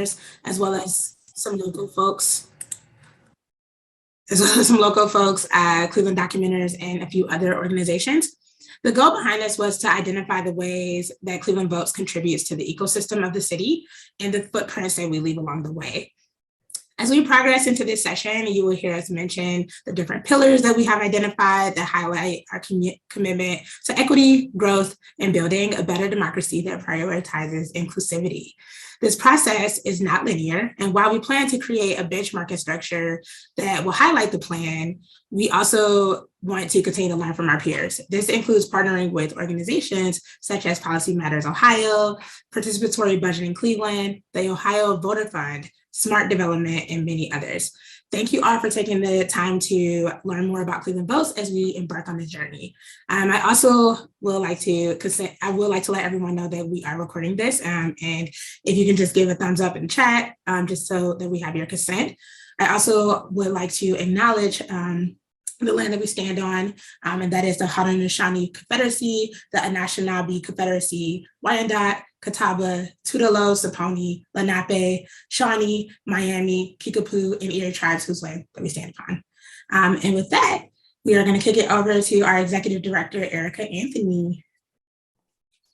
members, as well as some local folks, Cleveland Documenters, and a few other organizations. The goal behind this was to identify the ways that Cleveland Votes contributes to the ecosystem of the city and the footprints that we leave along the way. As we progress into this session, you will hear us mention the different pillars that we have identified that highlight our commitment to equity, growth, and building a better democracy that prioritizes inclusivity. This process is not linear, and while we plan to create a benchmarking structure that will highlight the plan, we also want to continue to learn from our peers. This includes partnering with organizations such as Policy Matters Ohio, Participatory Budgeting Cleveland, the Ohio Voter Fund, Smart Development, and many others. Thank you all for taking the time to learn more about Cleveland Votes as we embark on this journey. I also would like to let everyone know that we are recording this, and if you can just give a thumbs up in chat, just so that we have your consent. I also would like to acknowledge the land that we stand on, and that is the Haudenosaunee Confederacy, the Anishinaabe Confederacy, Wyandot, Catawba, Tudelo, Saponi, Lenape, Shawnee, Miami, Kickapoo, and Erie tribes whose land that we stand upon. And with that, we are going to kick it over to our Executive Director, Erica Anthony.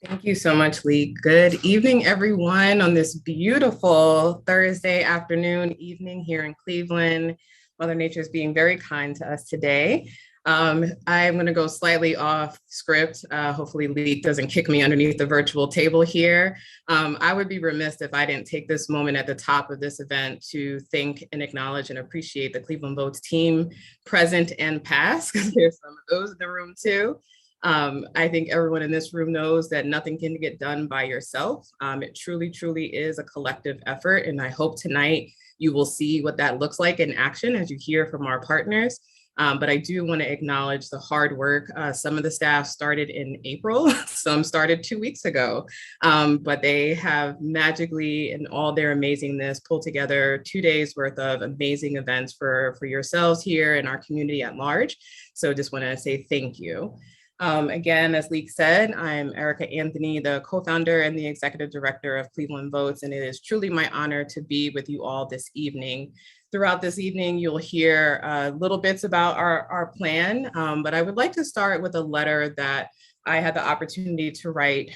Thank you so much, Lee. Good evening, everyone, on this beautiful Thursday afternoon, evening here in Cleveland. Mother Nature is being very kind to us today. I'm going to go slightly off script. Hopefully Leek doesn't kick me underneath the virtual table here. I would be remiss if I didn't take this moment at the top of this event to thank and acknowledge and appreciate the Cleveland Votes team, present and past, because there's some of those in the room too. I think everyone in this room knows that nothing can get done by yourself. It truly, truly is a collective effort. And I hope tonight you will see what that looks like in action as you hear from our partners. But I do want to acknowledge the hard work. Some of the staff started in April, some started 2 weeks ago, but they have magically, in all their amazingness, pulled together 2 days worth of amazing events for yourselves here and our community at large. So just want to say thank you. Again, as Leek said, I'm Erica Anthony, the co-founder and the executive director of Cleveland Votes, and it is truly my honor to be with you all this evening. Throughout this evening, you'll hear little bits about our plan, but I would like to start with a letter that I had the opportunity to write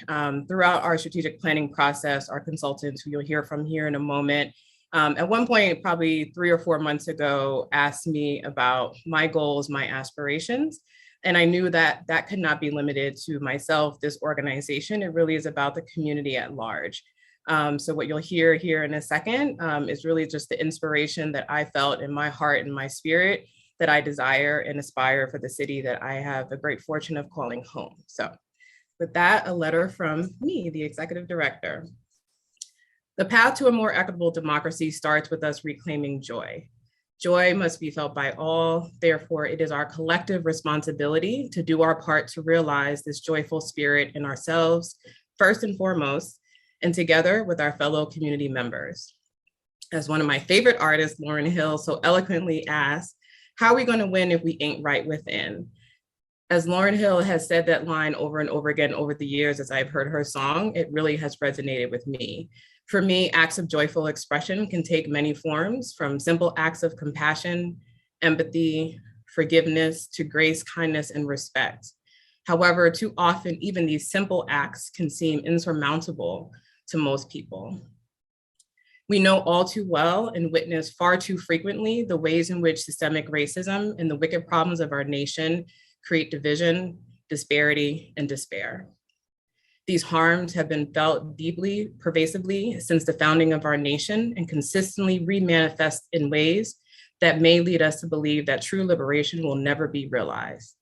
throughout our strategic planning process. Our consultants, who you'll hear from here in a moment, at one point, probably 3 or 4 months ago, asked me about my goals, my aspirations. And I knew that that could not be limited to myself, this organization. It really is about the community at large. So what you'll hear here in a second is really just the inspiration that I felt in my heart and my spirit that I desire and aspire for the city that I have the great fortune of calling home. So with that, a letter from me, the executive director. The path to a more equitable democracy starts with us reclaiming joy. Joy must be felt by all. Therefore, it is our collective responsibility to do our part to realize this joyful spirit in ourselves, first and foremost, and together with our fellow community members. As one of my favorite artists, Lauryn Hill, so eloquently asked, how are we going to win if we ain't right within? As Lauryn Hill has said that line over and over again over the years as I've heard her song, it really has resonated with me. For me, acts of joyful expression can take many forms, from simple acts of compassion, empathy, forgiveness, to grace, kindness, and respect. However, too often, even these simple acts can seem insurmountable to most people. We know all too well and witness far too frequently the ways in which systemic racism and the wicked problems of our nation create division, disparity, and despair. These harms have been felt deeply, pervasively since the founding of our nation and consistently remanifest in ways that may lead us to believe that true liberation will never be realized.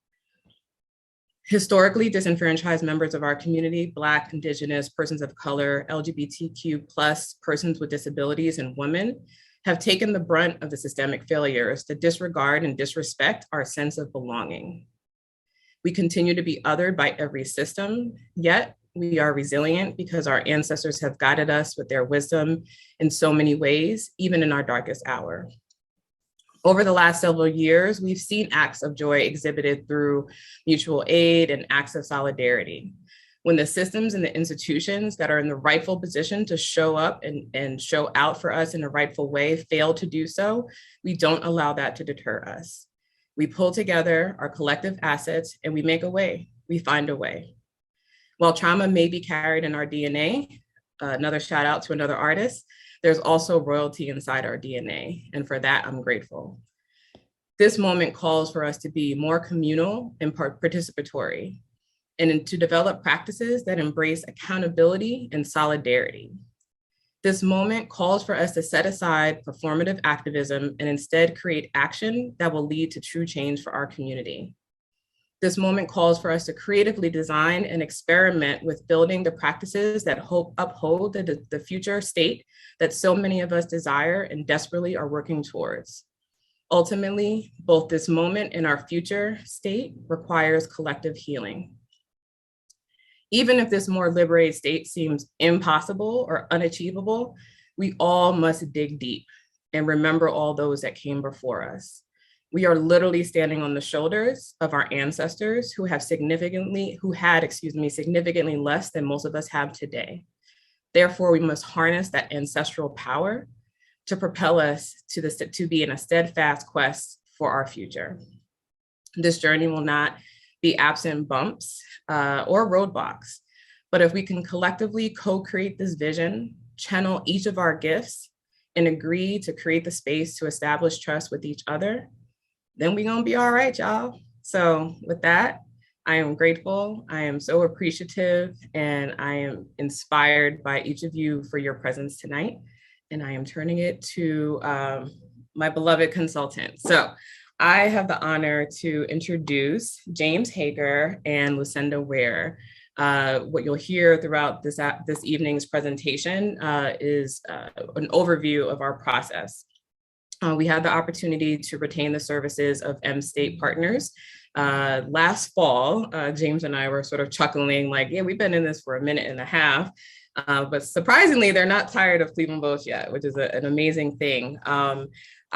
Historically, disenfranchised members of our community, Black, Indigenous, persons of color, LGBTQ+, persons with disabilities, and women, have taken the brunt of the systemic failures that disregard and disrespect our sense of belonging. We continue to be othered by every system, yet we are resilient because our ancestors have guided us with their wisdom in so many ways, even in our darkest hour. Over the last several years, we've seen acts of joy exhibited through mutual aid and acts of solidarity. When the systems and the institutions that are in the rightful position to show up and show out for us in a rightful way fail to do so, we don't allow that to deter us. We pull together our collective assets and we make a way, we find a way. While trauma may be carried in our DNA, another shout out to another artist, there's also royalty inside our DNA. And for that, I'm grateful. This moment calls for us to be more communal and participatory, and to develop practices that embrace accountability and solidarity. This moment calls for us to set aside performative activism and instead create action that will lead to true change for our community. This moment calls for us to creatively design and experiment with building the practices that uphold the future state that so many of us desire and desperately are working towards. Ultimately, both this moment and our future state requires collective healing. Even if this more liberated state seems impossible or unachievable, we all must dig deep and remember all those that came before us. We are literally standing on the shoulders of our ancestors who had significantly less than most of us have today. Therefore, we must harness that ancestral power to propel us to be in a steadfast quest for our future. This journey will not be absent bumps or roadblocks, but if we can collectively co-create this vision, channel each of our gifts, and agree to create the space to establish trust with each other, then we're gonna be all right, y'all. So with that, I am grateful, I am so appreciative, and I am inspired by each of you for your presence tonight. And I am turning it to my beloved consultant. So I have the honor to introduce James Hager and Lucinda Ware. What you'll hear throughout this evening's presentation is an overview of our process. We had the opportunity to retain the services of M-State Partners. Last fall, James and I were sort of chuckling like, yeah, we've been in this for a minute and a half. But surprisingly, they're not tired of Cleveland Votes yet, which is an amazing thing.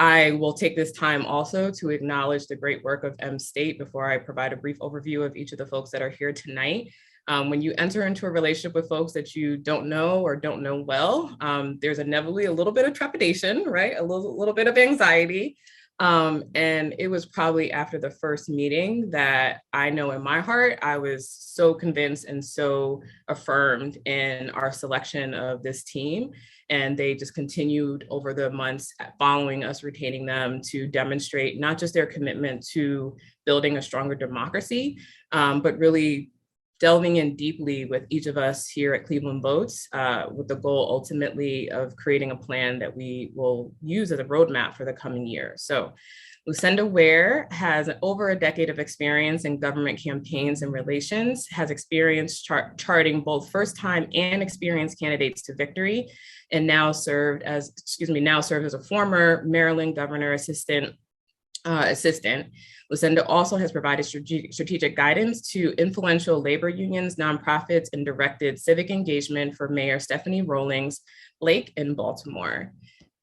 I will take this time also to acknowledge the great work of M-State before I provide a brief overview of each of the folks that are here tonight. When you enter into a relationship with folks that you don't know or don't know well, there's inevitably a little bit of trepidation, right? A little bit of anxiety. And it was probably after the first meeting that I know in my heart, I was so convinced and so affirmed in our selection of this team. And they just continued over the months following us retaining them to demonstrate not just their commitment to building a stronger democracy, but really delving in deeply with each of us here at Cleveland Votes with the goal ultimately of creating a plan that we will use as a roadmap for the coming year. So Lucinda Ware has over a decade of experience in government campaigns and relations, has experience charting both first-time and experienced candidates to victory, and now serves as a former Maryland governor assistant. Lucinda also has provided strategic guidance to influential labor unions, nonprofits, and directed civic engagement for Mayor Stephanie Rawlings Blake in Baltimore.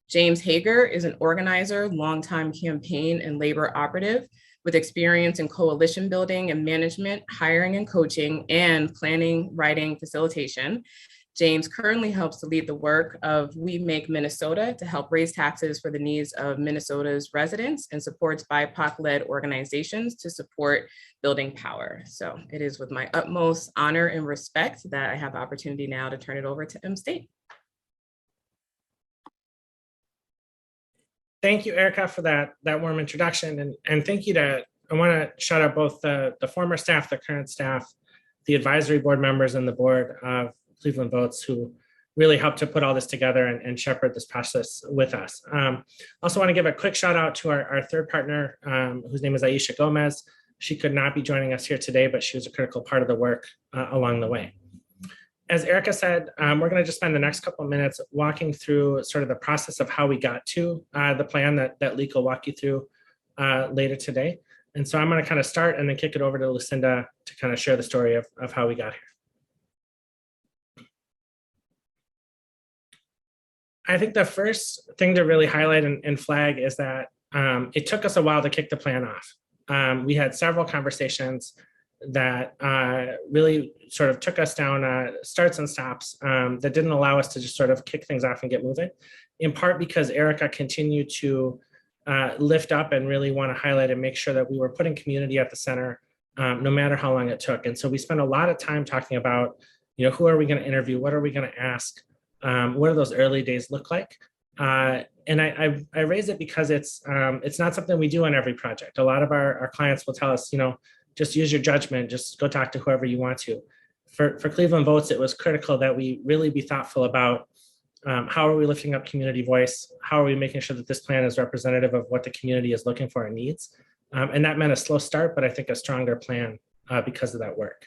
James Hager is an organizer, longtime campaign and labor operative with experience in coalition building and management, hiring and coaching, and planning, writing, facilitation. James currently helps to lead the work of We Make Minnesota to help raise taxes for the needs of Minnesota's residents and supports BIPOC-led organizations to support building power. So it is with my utmost honor and respect that I have the opportunity now to turn it over to M-State. Thank you, Erica, for that warm introduction. And thank you I want to shout out both the former staff, the current staff, the advisory board members and the board of Cleveland Votes who really helped to put all this together and shepherd this process with us. Also want to give a quick shout out to our third partner, whose name is Aisha Gomez. She could not be joining us here today, but she was a critical part of the work along the way. As Erica said, we're going to just spend the next couple of minutes walking through sort of the process of how we got to the plan that Lique will walk you through later today. And so I'm going to kind of start and then kick it over to Lucinda to kind of share the story of how we got here. I think the first thing to really highlight and flag is that it took us a while to kick the plan off. We had several conversations. that really sort of took us down starts and stops that didn't allow us to just sort of kick things off and get moving, in part because Erica continued to lift up and really want to highlight and make sure that we were putting community at the center, no matter how long it took. And so we spent a lot of time talking about, who are we going to interview? What are we going to ask? What do those early days look like? And I raise it because it's not something we do on every project. A lot of our clients will tell us, just use your judgment, just go talk to whoever you want to. For Cleveland Votes, it was critical that we really be thoughtful about how are we lifting up community voice? How are we making sure that this plan is representative of what the community is looking for and needs? And that meant a slow start, but I think a stronger plan because of that work.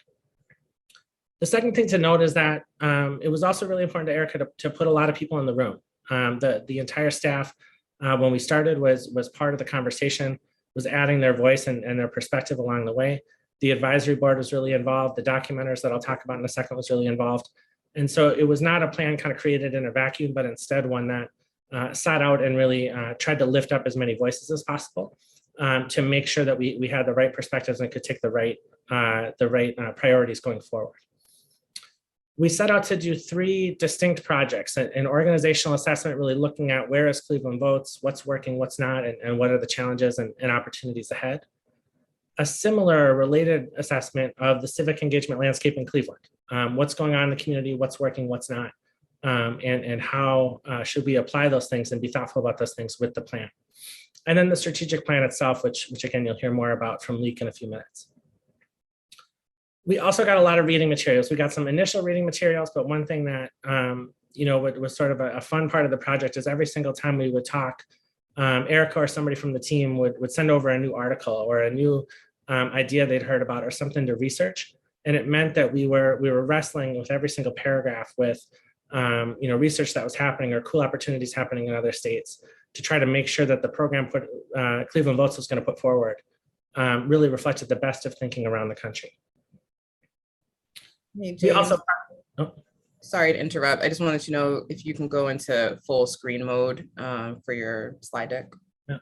The second thing to note is that it was also really important to Erica to put a lot of people in the room. The entire staff, when we started, was part of the conversation, was adding their voice and their perspective along the way. The advisory board was really involved. The documenters that I'll talk about in a second was really involved. And so it was not a plan kind of created in a vacuum, but instead one that sought out and really tried to lift up as many voices as possible to make sure that we had the right perspectives and could take the right priorities going forward. We set out to do 3 distinct projects: an organizational assessment, really looking at where is Cleveland Votes, what's working, what's not, and what are the challenges and opportunities ahead. A similar related assessment of the civic engagement landscape in Cleveland. What's going on in the community, what's working, what's not, and how should we apply those things and be thoughtful about those things with the plan. And then the strategic plan itself, which again, you'll hear more about from Lique in a few minutes. We also got a lot of reading materials. We got some initial reading materials, but one thing that was sort of a fun part of the project is every single time we would talk, Erica or somebody from the team would send over a new article or a new idea they'd heard about or something to research. And it meant that we were wrestling with every single paragraph with research that was happening or cool opportunities happening in other states to try to make sure that the program Cleveland Votes was going to put forward really reflected the best of thinking around the country. Hey, We also, sorry to interrupt. I just wanted to know if you can go into full screen mode for your slide deck. Yeah.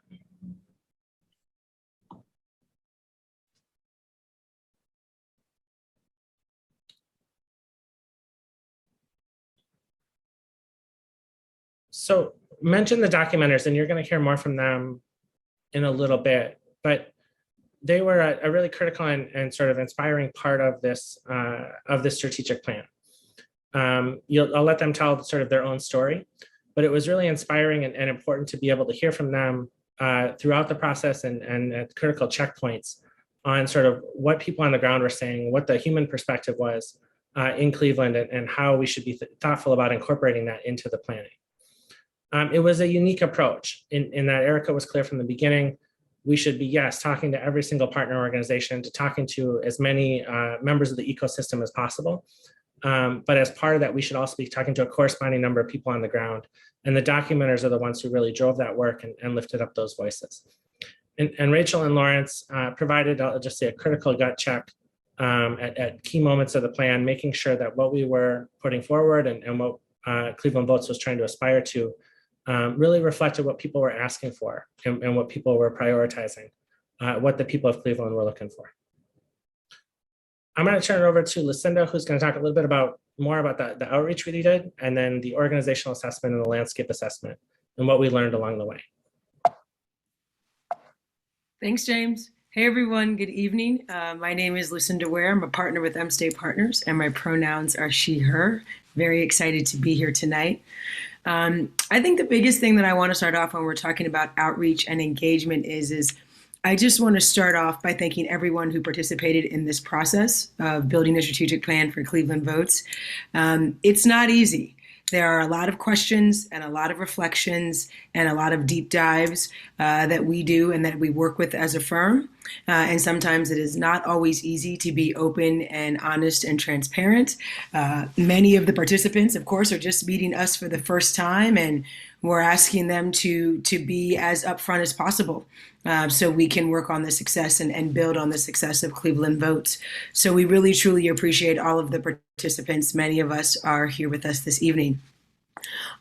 So mention the documenters, and you're going to hear more from them in a little bit, but they were a really critical and sort of inspiring part of this strategic plan. I'll let them tell sort of their own story, but it was really inspiring and important to be able to hear from them throughout the process and at critical checkpoints on sort of what people on the ground were saying, what the human perspective was in Cleveland, and how we should be thoughtful about incorporating that into the planning. It was a unique approach in that Erica was clear from the beginning. We should be, yes, talking to every single partner organization, to talking to as many members of the ecosystem as possible. But as part of that, we should also be talking to a corresponding number of people on the ground. And the documenters are the ones who really drove that work and lifted up those voices. And Rachel and Lawrence provided, I'll just say, a critical gut check at key moments of the plan, making sure that what we were putting forward and what Cleveland Votes was trying to aspire to really reflected what people were asking for and what people were prioritizing, what the people of Cleveland were looking for. I'm going to turn it over to Lucinda, who's going to talk a little bit more about the outreach we did, and then the organizational assessment and the landscape assessment and what we learned along the way. Thanks, James. Hey, everyone. Good evening. My name is Lucinda Ware. I'm a partner with M State Partners, and my pronouns are she, her. Very excited to be here tonight. I think the biggest thing that I want to start off when we're talking about outreach and engagement is I just want to start off by thanking everyone who participated in this process of building a strategic plan for Cleveland Votes. It's not easy. There are a lot of questions and a lot of reflections and a lot of deep dives that we do and that we work with as a firm. And sometimes it is not always easy to be open and honest and transparent. Many of the participants, of course, are just meeting us for the first time, and we're asking them to be as upfront as possible so we can work on the success and build on the success of Cleveland Votes. So we really, truly appreciate all of the participants. Many of us are here with us this evening.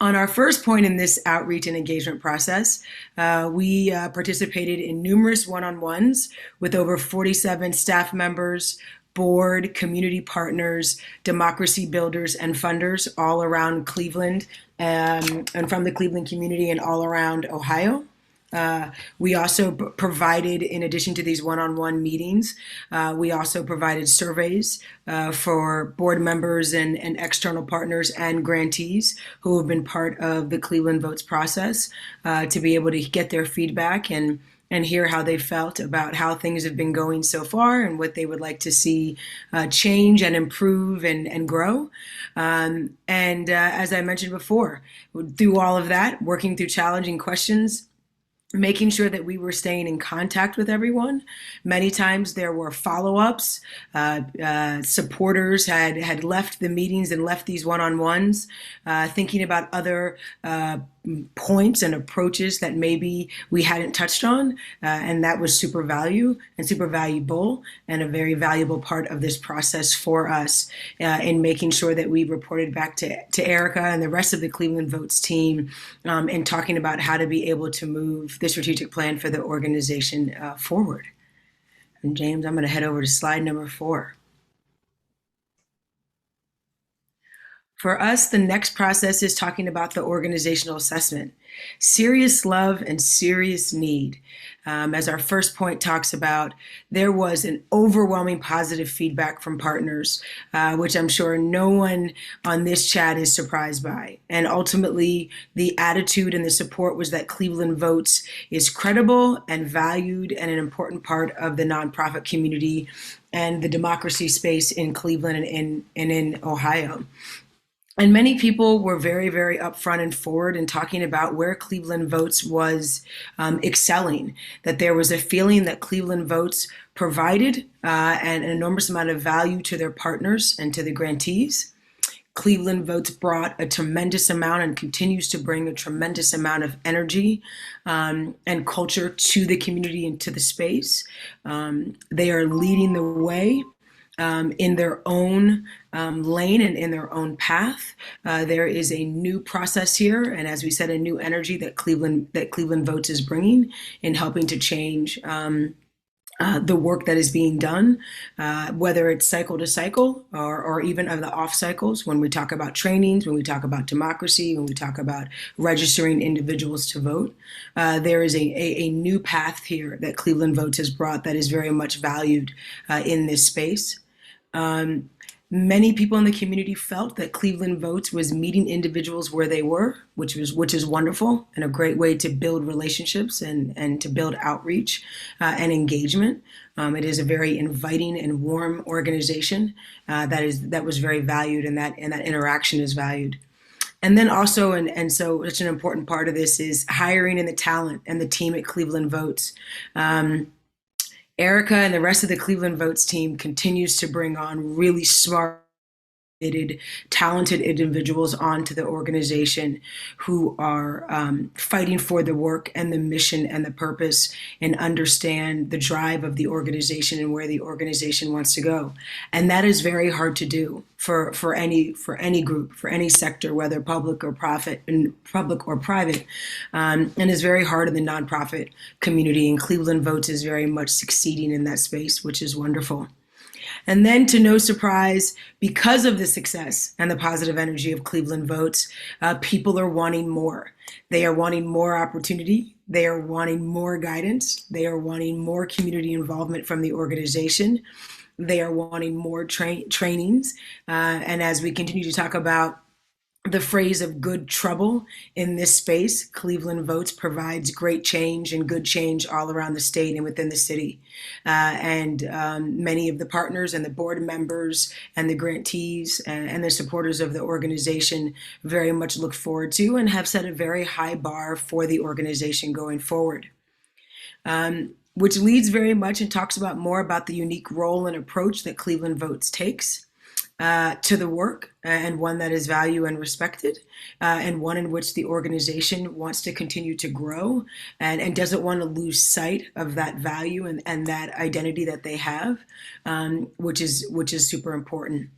On our first point in this outreach and engagement process, we participated in numerous one-on-ones with over 47 staff members, board, community partners, democracy builders, and funders all around Cleveland and from the Cleveland community and all around Ohio. We also provided, in addition to these one-on-one meetings, we also provided surveys for board members and external partners and grantees who have been part of the Cleveland Votes process to be able to get their feedback and hear how they felt about how things have been going so far and what they would like to see change and improve and grow. As I mentioned before, through all of that, working through challenging questions, making sure that we were staying in contact with everyone. Many times there were follow-ups. Supporters had left the meetings and left these one-on-ones, thinking about other points and approaches that maybe we hadn't touched on, and that was super valuable and a very valuable part of this process for us in making sure that we reported back to Erica and the rest of the Cleveland Votes team and talking about how to be able to move the strategic plan for the organization forward. And James, I'm going to head over to slide number 4. For us, the next process is talking about the organizational assessment. Serious love and serious need. As our first point talks about, there was an overwhelming positive feedback from partners, which I'm sure no one on this chat is surprised by. And ultimately, the attitude and the support was that Cleveland Votes is credible and valued and an important part of the nonprofit community and the democracy space in Cleveland and in Ohio. And many people were very, very upfront and forward in talking about where Cleveland Votes was excelling, that there was a feeling that Cleveland Votes provided an enormous amount of value to their partners and to the grantees. Cleveland Votes brought a tremendous amount and continues to bring a tremendous amount of energy and culture to the community and to the space. They are leading the way in their own lane and in their own path. There is a new process here, and as we said, a new energy that Cleveland Votes is bringing in helping to change the work that is being done, whether it's cycle to cycle or even of the off cycles, when we talk about trainings, when we talk about democracy, when we talk about registering individuals to vote. There is a new path here that Cleveland Votes has brought that is very much valued in this space. Many people in the community felt that Cleveland Votes was meeting individuals where they were, which is wonderful and a great way to build relationships and to build outreach and engagement. It is a very inviting and warm organization that was very valued, and that interaction is valued. And then also, and so it's an important part of this is hiring and the talent and the team at Cleveland Votes. Erica and the rest of the Cleveland Votes team continues to bring on really smart, talented individuals onto the organization who are fighting for the work and the mission and the purpose and understand the drive of the organization and where the organization wants to go. And that is very hard to do for any group, for any sector, whether public or private, and is very hard in the nonprofit community. And Cleveland Votes is very much succeeding in that space, which is wonderful. And then, to no surprise, because of the success and the positive energy of Cleveland Votes, people are wanting more. They are wanting more opportunity. They are wanting more guidance. They are wanting more community involvement from the organization. They are wanting more trainings. And as we continue to talk about the phrase of good trouble in this space, Cleveland Votes provides great change and good change all around the state and within the city. Many of the partners and the board members and the grantees and the supporters of the organization very much look forward to and have set a very high bar for the organization going forward. Which leads very much and talks about more about the unique role and approach that Cleveland Votes takes to the work, and one that is valued and respected, and one in which the organization wants to continue to grow and doesn't want to lose sight of that value and that identity that they have, which is super important.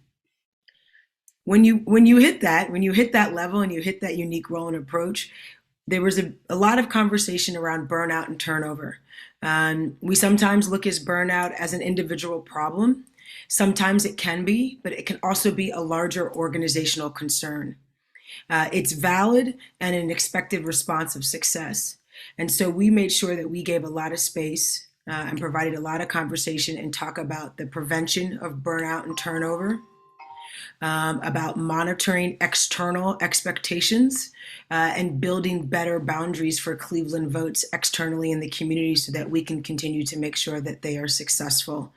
When you hit that level and you hit that unique role and approach, there was a lot of conversation around burnout and turnover. We sometimes look at burnout as an individual problem. Sometimes it can be, but it can also be a larger organizational concern. It's valid and an expected response of success. And so we made sure that we gave a lot of space and provided a lot of conversation and talk about the prevention of burnout and turnover, about monitoring external expectations, and building better boundaries for Cleveland votes externally in the community so that we can continue to make sure that they are successful,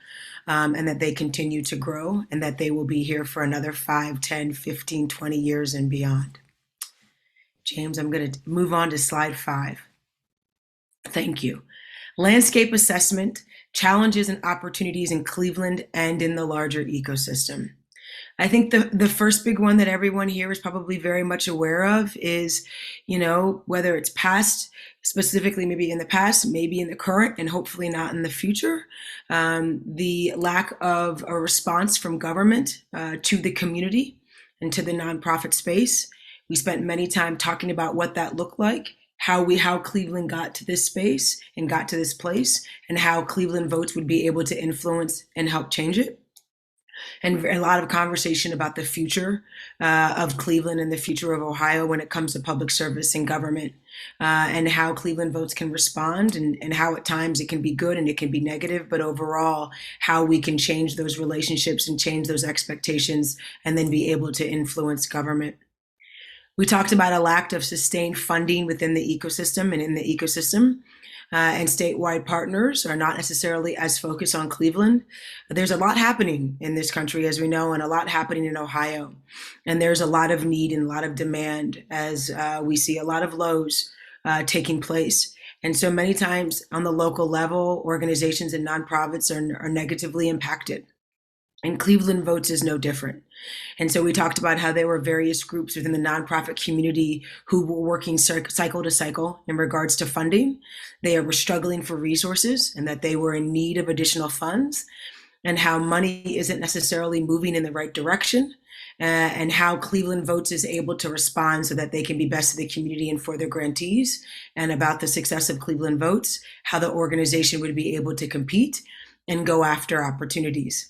and that they continue to grow, and that they will be here for another 5, 10, 15, 20 years and beyond. James, I'm going to move on to slide 5. Thank you. Landscape assessment, challenges and opportunities in Cleveland and in the larger ecosystem. I think the first big one that everyone here is probably very much aware of is, whether it's past, specifically maybe in the past, maybe in the current, and hopefully not in the future, the lack of a response from government to the community and to the nonprofit space. We spent many time talking about what that looked like, how Cleveland got to this space and got to this place, and how Cleveland votes would be able to influence and help change it. And a lot of conversation about the future of Cleveland and the future of Ohio when it comes to public service and government, and how Cleveland votes can respond, and how at times it can be good and it can be negative, but overall how we can change those relationships and change those expectations and then be able to influence government. We talked about a lack of sustained funding within the ecosystem and in the ecosystem. And statewide partners are not necessarily as focused on Cleveland. There's a lot happening in this country, as we know, and a lot happening in Ohio. And there's a lot of need and a lot of demand as we see a lot of lows taking place. And so many times on the local level, organizations and nonprofits are negatively impacted. And Cleveland Votes is no different. And so we talked about how there were various groups within the nonprofit community who were working cycle to cycle in regards to funding. They were struggling for resources and that they were in need of additional funds, and how money isn't necessarily moving in the right direction, and how Cleveland Votes is able to respond so that they can be best of the community and for their grantees, and about the success of Cleveland Votes, how the organization would be able to compete and go after opportunities.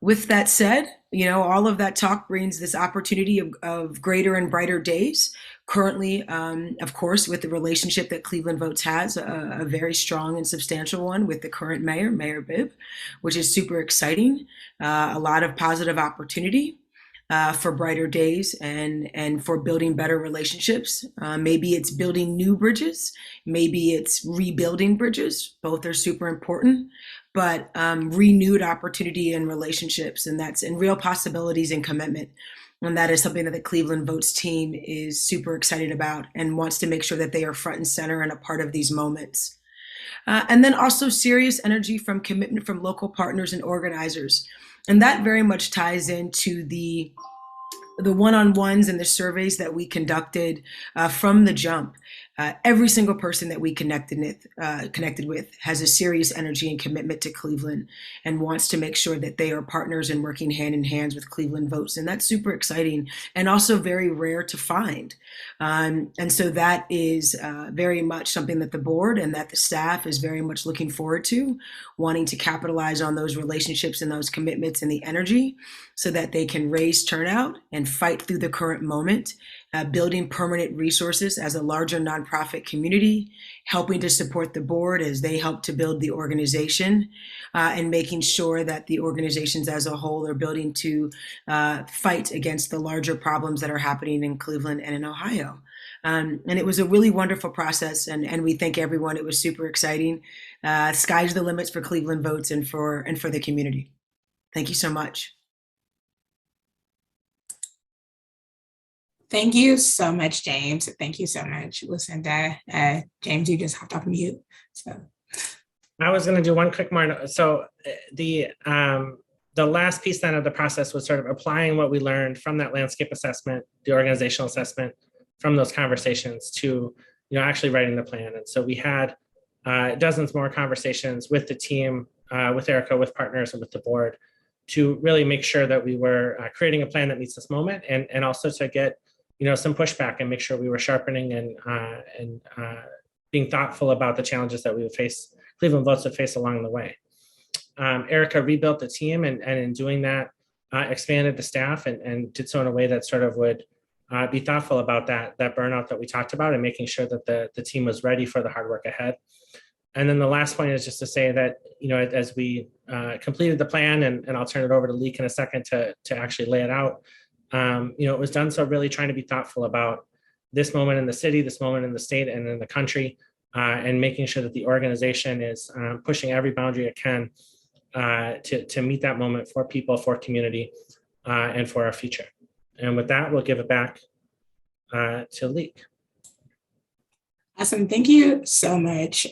With that said, all of that talk brings this opportunity of greater and brighter days. Currently, of course, with the relationship that Cleveland Votes has, a very strong and substantial one with the current mayor, Mayor Bibb, which is super exciting. A lot of positive opportunity for brighter days and for building better relationships. Maybe it's building new bridges. Maybe it's rebuilding bridges. Both are super important. But renewed opportunity and relationships, and that's in real possibilities and commitment. And that is something that the Cleveland Votes team is super excited about and wants to make sure that they are front and center and a part of these moments. And then also serious energy from commitment from local partners and organizers. And that very much ties into the one-on-ones and the surveys that we conducted from the jump. Every single person that we connected with has a serious energy and commitment to Cleveland and wants to make sure that they are partners and working hand in hand with Cleveland Votes. And that's super exciting and also very rare to find. And so that is very much something that the board and that the staff is very much looking forward to, wanting to capitalize on those relationships and those commitments and the energy so that they can raise turnout and fight through the current moment, building permanent resources as a larger nonprofit community, helping to support the board as they help to build the organization, and making sure that the organizations as a whole are building to fight against the larger problems that are happening in Cleveland and in Ohio. And it was a really wonderful process, and we thank everyone. It was super exciting. Sky's the limits for Cleveland Votes and for the community. Thank you so much. Thank you so much, James. Thank you so much, Lucinda. James, you just hopped off mute. So I was going to do one quick more. So the last piece then of the process was sort of applying what we learned from that landscape assessment, the organizational assessment, from those conversations to actually writing the plan. And so we had dozens more conversations with the team, with Erica, with partners, and with the board to really make sure that we were creating a plan that meets this moment, and also to get some pushback and make sure we were sharpening and being thoughtful about the challenges that we would face, Cleveland Votes would face along the way. Erica rebuilt the team, and in doing that, expanded the staff and did so in a way that sort of would be thoughtful about that burnout that we talked about, and making sure that the team was ready for the hard work ahead. And then the last point is just to say that, as we completed the plan, and I'll turn it over to Lique in a second to actually lay it out, it was done so really trying to be thoughtful about this moment in the city, this moment in the state, and in the country, and making sure that the organization is pushing every boundary it can to meet that moment for people, for community, and for our future. And with that, we'll give it back to Lique. Awesome. Thank you so much.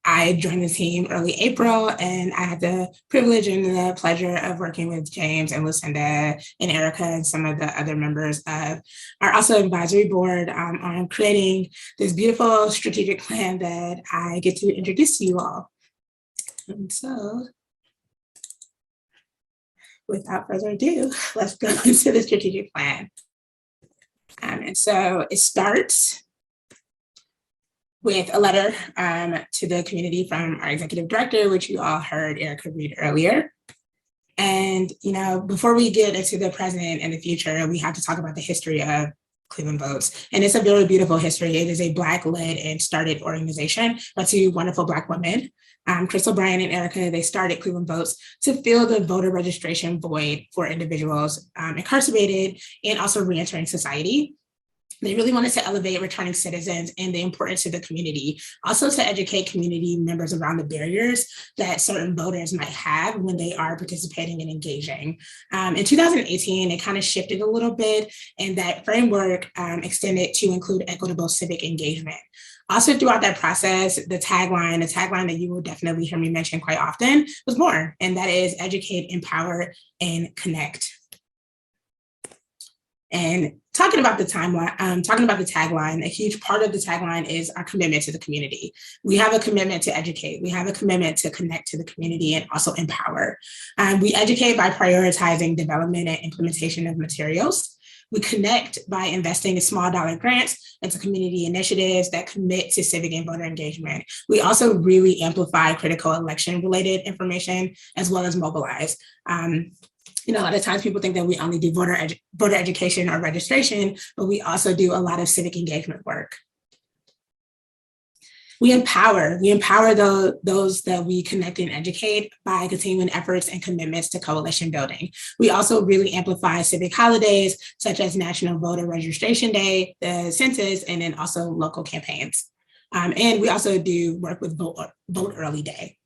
I joined the team early April, and I had the privilege and the pleasure of working with James and Lucinda and Erica and some of the other members of our also advisory board on creating this beautiful strategic plan that I get to introduce to you all. And so, without further ado, let's go into the strategic plan. And so it starts with a letter to the community from our executive director, which you all heard Erica read earlier. And, before we get into the present and the future, we have to talk about the history of Cleveland Votes. And it's a very beautiful history. It is a Black-led and started organization by two wonderful Black women, Crystal Bryan and Erica. They started Cleveland Votes to fill the voter registration void for individuals incarcerated and also reentering society. They really wanted to elevate returning citizens and the importance to the community, also to educate community members around the barriers that certain voters might have when they are participating and engaging. In 2018, it kind of shifted a little bit, and that framework extended to include equitable civic engagement. Also throughout that process, the tagline that you will definitely hear me mention quite often was more, and that is educate, empower, and connect. And talking about the tagline, a huge part of the tagline is our commitment to the community. We have a commitment to educate. We have a commitment to connect to the community and also empower. We educate by prioritizing development and implementation of materials. We connect by investing in small dollar grants into community initiatives that commit to civic and voter engagement. We also really amplify critical election related information as well as mobilize. A lot of times people think that we only do voter education or registration, but we also do a lot of civic engagement work. We empower those that we connect and educate by continuing efforts and commitments to coalition building. We also really amplify civic holidays such as National Voter Registration Day, the census, and then also local campaigns. And we also do work with Vote Early Day.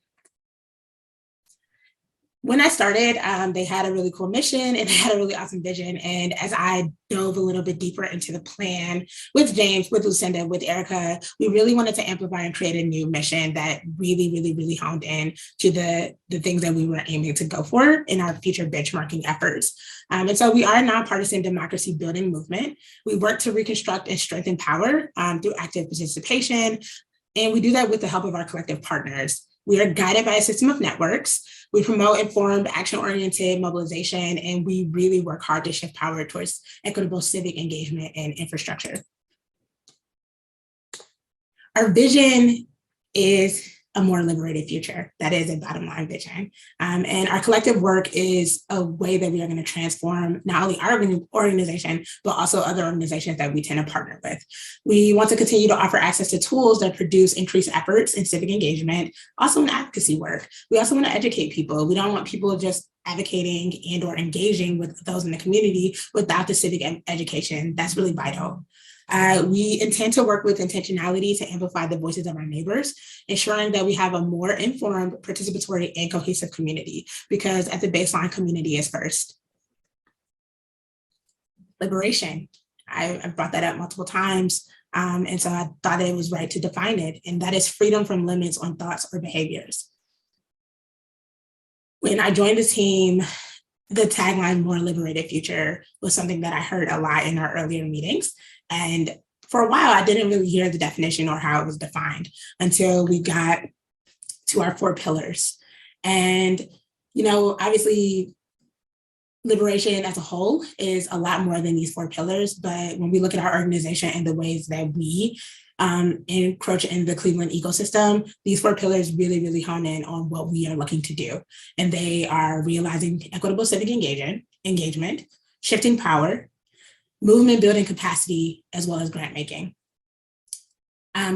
When I started, they had a really cool mission and they had a really awesome vision. And as I dove a little bit deeper into the plan with James, with Lucinda, with Erica, we really wanted to amplify and create a new mission that really honed in to the things that we were aiming to go for in our future benchmarking efforts. And so we are a nonpartisan democracy building movement. We work to reconstruct and strengthen power through active participation. And we do that with the help of our collective partners. We are guided by a system of networks. We promote informed, action-oriented mobilization, and we really work hard to shift power towards equitable civic engagement and infrastructure. Our vision is a more liberated future. That is a bottom line vision. And our collective work is a way that we are going to transform not only our organization, but also other organizations that we tend to partner with. We want to continue to offer access to tools that produce increased efforts in civic engagement, also in advocacy work. We also want to educate people. We don't want people just advocating and or engaging with those in the community without the civic education. That's really vital. We intend to work with intentionality to amplify the voices of our neighbors, ensuring that we have a more informed, participatory, and cohesive community, because at the baseline, community is first. Liberation. I've brought that up multiple times, and so I thought it was right to define it, and that is freedom from limits on thoughts or behaviors. When I joined the team, the tagline, more liberated future, was something that I heard a lot in our earlier meetings. And for a while, I didn't really hear the definition or how it was defined until we got to our 4 pillars. And, obviously, liberation as a whole is a lot more than these 4 pillars, but when we look at our organization and the ways that we encroach in the Cleveland ecosystem, these 4 pillars really, really hone in on what we are looking to do. And they are realizing equitable civic engagement, shifting power, movement building capacity, as well as grant making.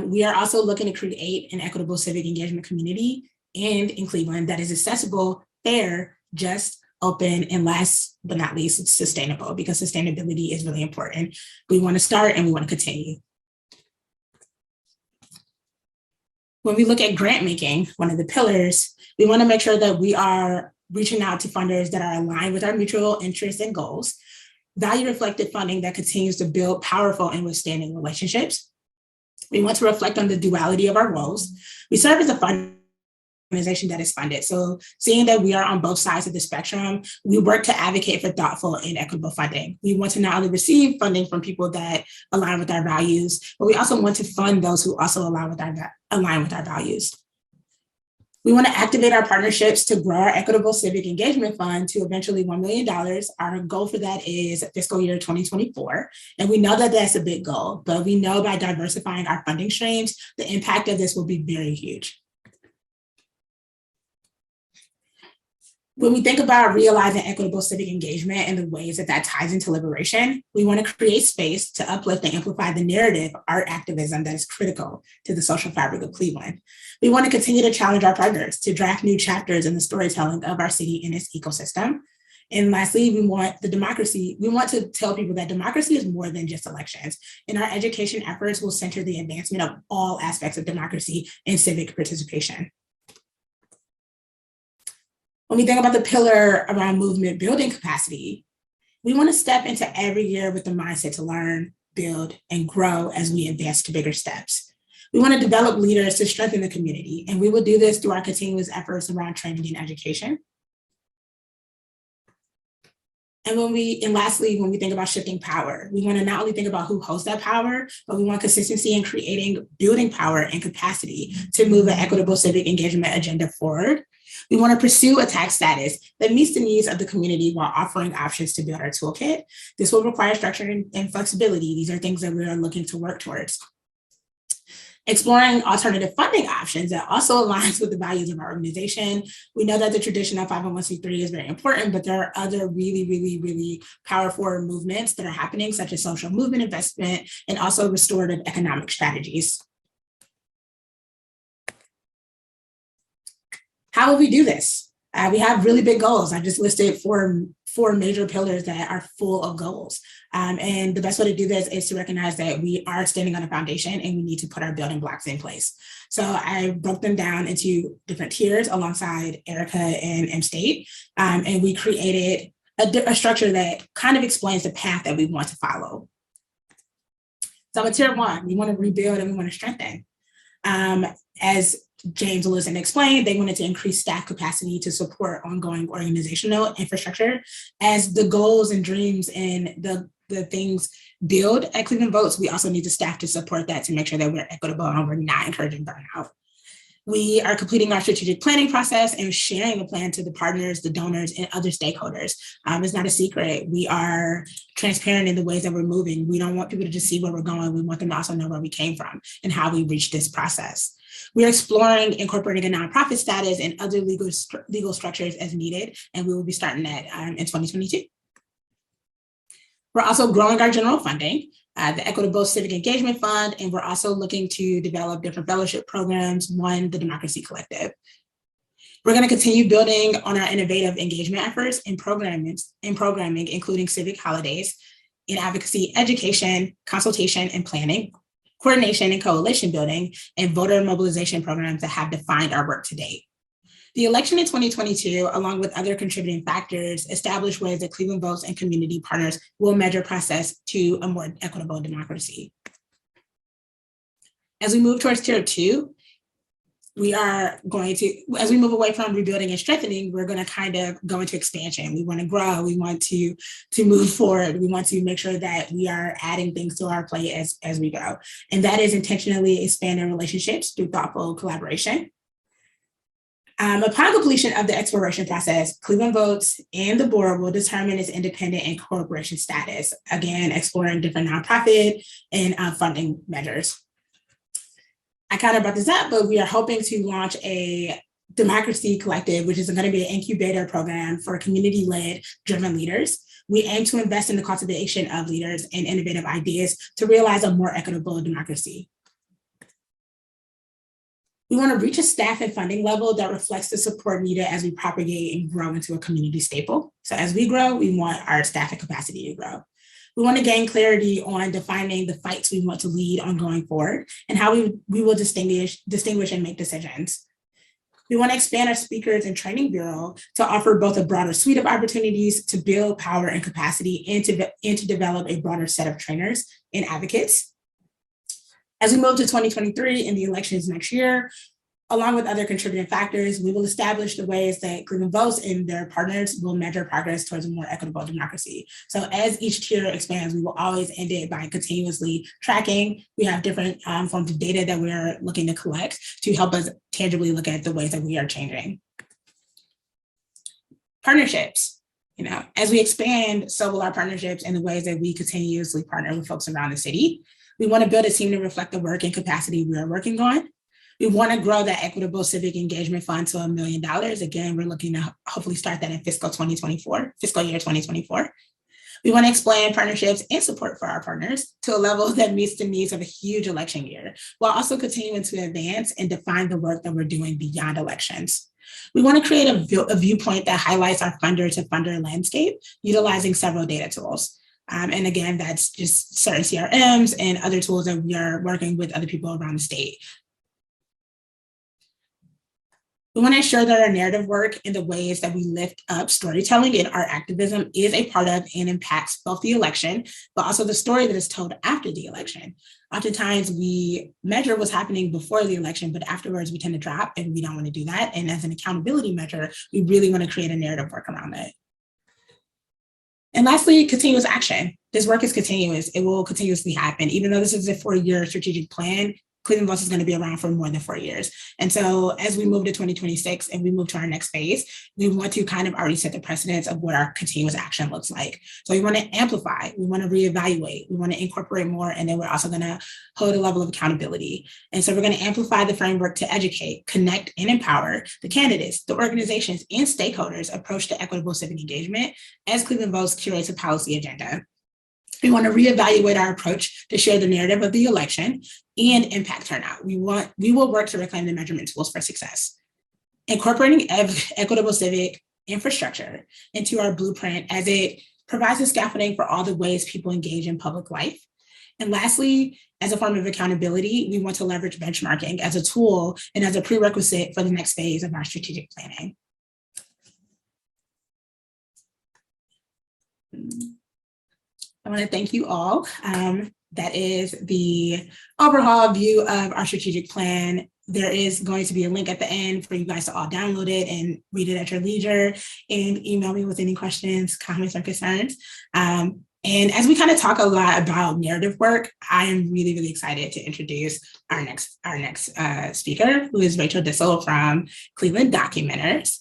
We are also looking to create an equitable civic engagement community in Cleveland that is accessible, fair, just, open, and last but not least, it's sustainable, because sustainability is really important. We want to start and we want to continue. When we look at grant making, one of the pillars, we want to make sure that we are reaching out to funders that are aligned with our mutual interests and goals, value reflected funding that continues to build powerful and withstanding relationships. We want to reflect on the duality of our roles. We serve as a fund organization that is funded. So seeing that we are on both sides of the spectrum, we work to advocate for thoughtful and equitable funding. We want to not only receive funding from people that align with our values, but we also want to fund those who also align with our values. We want to activate our partnerships to grow our Equitable Civic Engagement Fund to eventually $1 million. Our goal for that is fiscal year 2024. And we know that that's a big goal, but we know by diversifying our funding streams, the impact of this will be very huge. When we think about realizing equitable civic engagement and the ways that that ties into liberation, we want to create space to uplift and amplify the narrative art activism that is critical to the social fabric of Cleveland. We want to continue to challenge our partners to draft new chapters in the storytelling of our city and its ecosystem. And lastly, we want to tell people that democracy is more than just elections, and our education efforts will center the advancement of all aspects of democracy and civic participation. When we think about the pillar around movement building capacity, we want to step into every year with the mindset to learn, build, and grow as we advance to bigger steps. We want to develop leaders to strengthen the community, and we will do this through our continuous efforts around training and education. And lastly, when we think about shifting power, we want to not only think about who holds that power, but we want consistency in building power and capacity to move an equitable civic engagement agenda forward. We want to pursue a tax status that meets the needs of the community while offering options to build our toolkit. This will require structure and flexibility. These are things that we are looking to work towards. Exploring alternative funding options that also aligns with the values of our organization. We know that the tradition of 501c3 is very important, but there are other really, really, really powerful movements that are happening, such as social movement investment and also restorative economic strategies. How will we do this? We have really big goals. I just listed four major pillars that are full of goals. And the best way to do this is to recognize that we are standing on a foundation and we need to put our building blocks in place. So I broke them down into different tiers alongside Erica and M-State. And we created a structure that kind of explains the path that we want to follow. So in tier 1, we want to rebuild and we want to strengthen. As James Wilson explained, they wanted to increase staff capacity to support ongoing organizational infrastructure. As the goals and dreams and the things build at Cleveland Votes, we also need the staff to support that to make sure that we're equitable and we're not encouraging burnout. We are completing our strategic planning process and sharing the plan to the partners, the donors, and other stakeholders. It's not a secret. We are transparent in the ways that we're moving. We don't want people to just see where we're going. We want them to also know where we came from and how we reached this process. We're exploring incorporating a nonprofit status and other legal structures as needed, and we will be starting that in 2022. We're also growing our general funding, the Equitable Civic Engagement Fund, and we're also looking to develop different fellowship programs, one, the Democracy Collective. We're going to continue building on our innovative engagement efforts in programming, including civic holidays, in advocacy, education, consultation, and planning, coordination and coalition building, and voter mobilization programs that have defined our work to date. The election in 2022, along with other contributing factors, established ways that Cleveland Votes and community partners will measure process to a more equitable democracy. As we move towards tier 2, we are going to, as we move away from rebuilding and strengthening, we're going to kind of go into expansion. We want to grow. We want to move forward. We want to make sure that we are adding things to our plate as we go. And that is intentionally expanding relationships through thoughtful collaboration. Upon completion of the exploration process, Cleveland Votes and the board will determine its independent and corporation status, again, exploring different nonprofit and funding measures. I kind of brought this up, but we are hoping to launch a Democracy Collective, which is going to be an incubator program for community-led driven leaders. We aim to invest in the cultivation of leaders and innovative ideas to realize a more equitable democracy. We want to reach a staff and funding level that reflects the support needed as we propagate and grow into a community staple. So as we grow, we want our staff and capacity to grow. We want to gain clarity on defining the fights we want to lead on going forward and how we will distinguish and make decisions. We want to expand our speakers and training bureau to offer both a broader suite of opportunities to build power and capacity and to develop a broader set of trainers and advocates. As we move to 2023 and the elections next year, along with other contributing factors, we will establish the ways that Cleveland Votes and their partners will measure progress towards a more equitable democracy. So as each tier expands, we will always end it by continuously tracking. We have different forms of data that we're looking to collect to help us tangibly look at the ways that we are changing. Partnerships. As we expand, so will our partnerships and the ways that we continuously partner with folks around the city. We want to build a team to reflect the work and capacity we are working on. We want to grow that Equitable Civic Engagement Fund to $1 million. Again, we're looking to hopefully start that in fiscal year 2024. We want to expand partnerships and support for our partners to a level that meets the needs of a huge election year, while also continuing to advance and define the work that we're doing beyond elections. We want to create a viewpoint that highlights our funder to funder landscape, utilizing several data tools. And again, that's just certain CRMs and other tools that we are working with other people around the state. We want to ensure that our narrative work and the ways that we lift up storytelling and art activism is a part of and impacts both the election, but also the story that is told after the election. Oftentimes we measure what's happening before the election, but afterwards we tend to drop, and we don't want to do that. And as an accountability measure, we really want to create a narrative work around that. And lastly, continuous action. This work is continuous. It will continuously happen. Even though this is a 4-year strategic plan, Cleveland Votes is going to be around for more than 4 years. And so as we move to 2026 and we move to our next phase, we want to kind of already set the precedence of what our continuous action looks like. So we want to amplify, we want to reevaluate, we want to incorporate more, and then we're also going to hold a level of accountability. And so we're going to amplify the framework to educate, connect, and empower the candidates, the organizations, and stakeholders approach to equitable civic engagement as Cleveland Votes curates a policy agenda. We want to reevaluate our approach to share the narrative of the election and impact turnout. We will work to reclaim the measurement tools for success. Incorporating equitable civic infrastructure into our blueprint as it provides the scaffolding for all the ways people engage in public life. And lastly, as a form of accountability, we want to leverage benchmarking as a tool and as a prerequisite for the next phase of our strategic planning. I want to thank you all. That is the overall view of our strategic plan. There is going to be a link at the end for you guys to all download it and read it at your leisure, and email me with any questions, comments, or concerns. And as we kind of talk a lot about narrative work, I am really, really excited to introduce our next speaker, who is Rachel Dissel from Cleveland Documenters.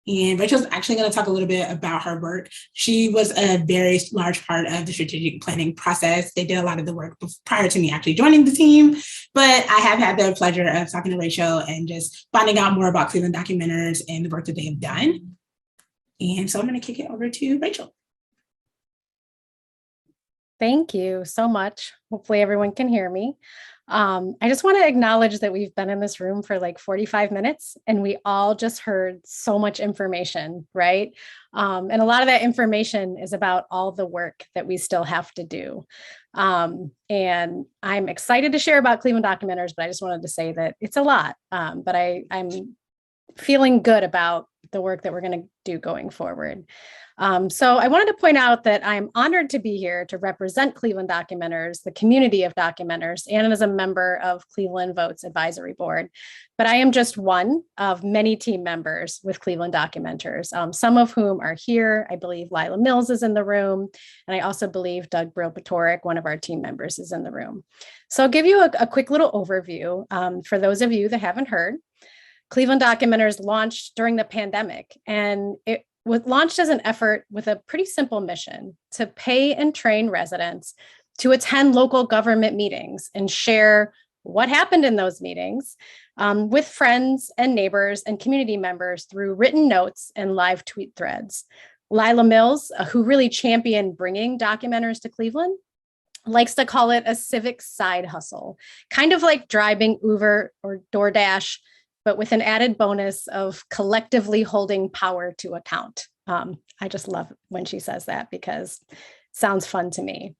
And Rachel's actually going to talk a little bit about her work. She was a very large part of the strategic planning process. They did a lot of the work prior to me actually joining the team, but I have had the pleasure of talking to Rachel and just finding out more about Cleveland Documenters and the work that they have done. And so I'm going to kick it over to Rachel. Thank you so much. Hopefully everyone can hear me. I just want to acknowledge that we've been in this room for like 45 minutes and we all just heard so much information, right? And a lot of that information is about all the work that we still have to do. And I'm excited to share about Cleveland Documenters, but I just wanted to say that it's a lot, but I'm feeling good about the work that we're going to do going forward. So I wanted to point out that I'm honored to be here to represent Cleveland Documenters, the community of documenters, and as a member of Cleveland Votes Advisory Board. But I am just one of many team members with Cleveland Documenters, some of whom are here. I believe Lila Mills is in the room, and I also believe Doug Brill-Patoric, one of our team members, is in the room. So I'll give you a quick little overview for those of you that haven't heard. Cleveland Documenters launched during the pandemic, and it was launched as an effort with a pretty simple mission to pay and train residents to attend local government meetings and share what happened in those meetings with friends and neighbors and community members through written notes and live tweet threads. Lila Mills, who really championed bringing documenters to Cleveland, likes to call it a civic side hustle, kind of like driving Uber or DoorDash, but with an added bonus of collectively holding power to account. I just love when she says that because it sounds fun to me.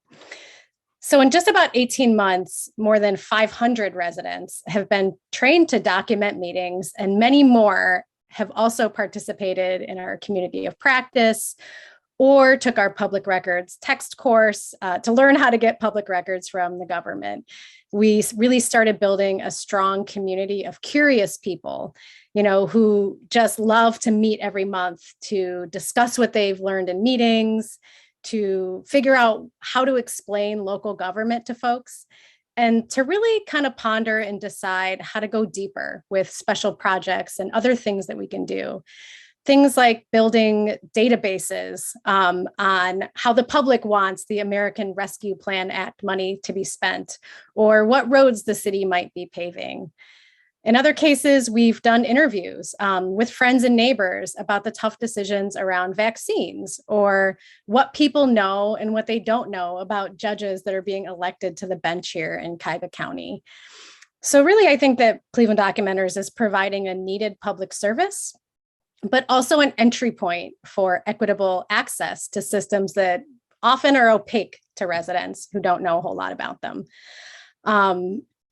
So in just about 18 months, more than 500 residents have been trained to document meetings, and many more have also participated in our community of practice or took our public records text course to learn how to get public records from the government. We really started building a strong community of curious people, who just love to meet every month to discuss what they've learned in meetings, to figure out how to explain local government to folks, and to really kind of ponder and decide how to go deeper with special projects and other things that we can do. Things like building databases on how the public wants the American Rescue Plan Act money to be spent, or what roads the city might be paving. In other cases, we've done interviews with friends and neighbors about the tough decisions around vaccines, or what people know and what they don't know about judges that are being elected to the bench here in Cuyahoga County. So really, I think that Cleveland Documenters is providing a needed public service, but also an entry point for equitable access to systems that often are opaque to residents who don't know a whole lot about them.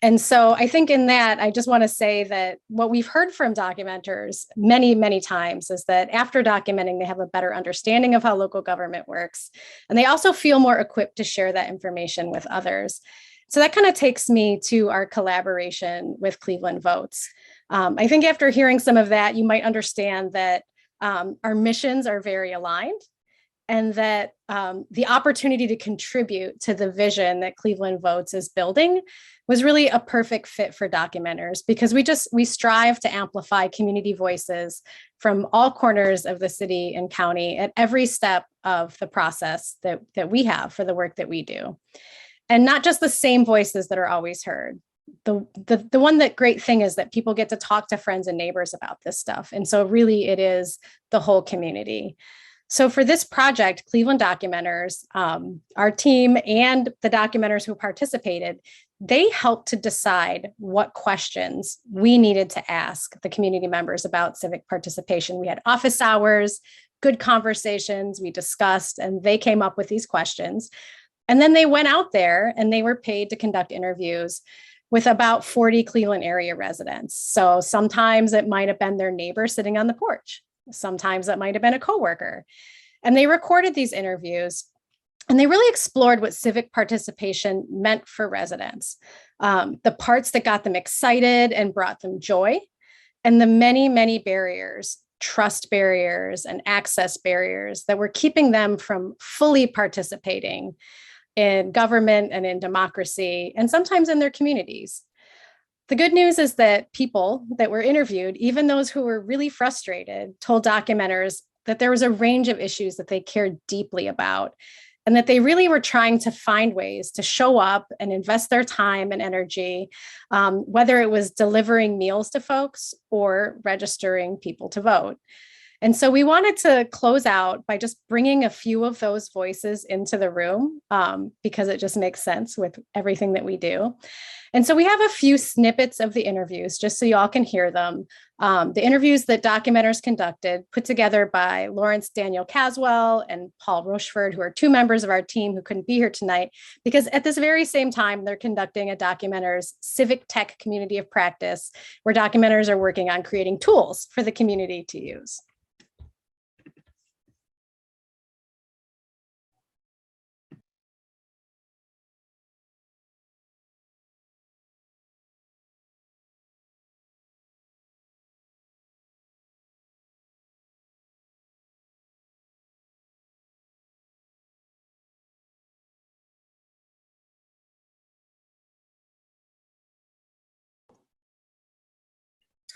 And so I think in that, I just want to say that what we've heard from documenters many, many times is that after documenting, they have a better understanding of how local government works. And they also feel more equipped to share that information with others. So that kind of takes me to our collaboration with Cleveland Votes. I think after hearing some of that, you might understand that our missions are very aligned, and that the opportunity to contribute to the vision that Cleveland Votes is building was really a perfect fit for documenters, because we strive to amplify community voices from all corners of the city and county at every step of the process that we have for the work that we do. And not just the same voices that are always heard. The one that great thing is that people get to talk to friends and neighbors about this stuff. And so really it is the whole community. So for this project, Cleveland Documenters, our team and the documenters who participated, they helped to decide what questions we needed to ask the community members about civic participation. We had office hours, good conversations, we discussed, and they came up with these questions. And then they went out there and they were paid to conduct interviews with about 40 Cleveland area residents. So sometimes it might have been their neighbor sitting on the porch. Sometimes it might have been a coworker. And they recorded these interviews, and they really explored what civic participation meant for residents, the parts that got them excited and brought them joy, and the many, many barriers, trust barriers and access barriers that were keeping them from fully participating in government and in democracy, and sometimes in their communities. The good news is that people that were interviewed, even those who were really frustrated, told documenters that there was a range of issues that they cared deeply about, and that they really were trying to find ways to show up and invest their time and energy, whether it was delivering meals to folks or registering people to vote. And so we wanted to close out by just bringing a few of those voices into the room, because it just makes sense with everything that we do. And so we have a few snippets of the interviews just so y'all can hear them. The interviews that documenters conducted, put together by Lawrence Daniel Caswell and Paul Rocheford, who are two members of our team who couldn't be here tonight, because at this very same time, they're conducting a documenters civic tech community of practice, where documenters are working on creating tools for the community to use.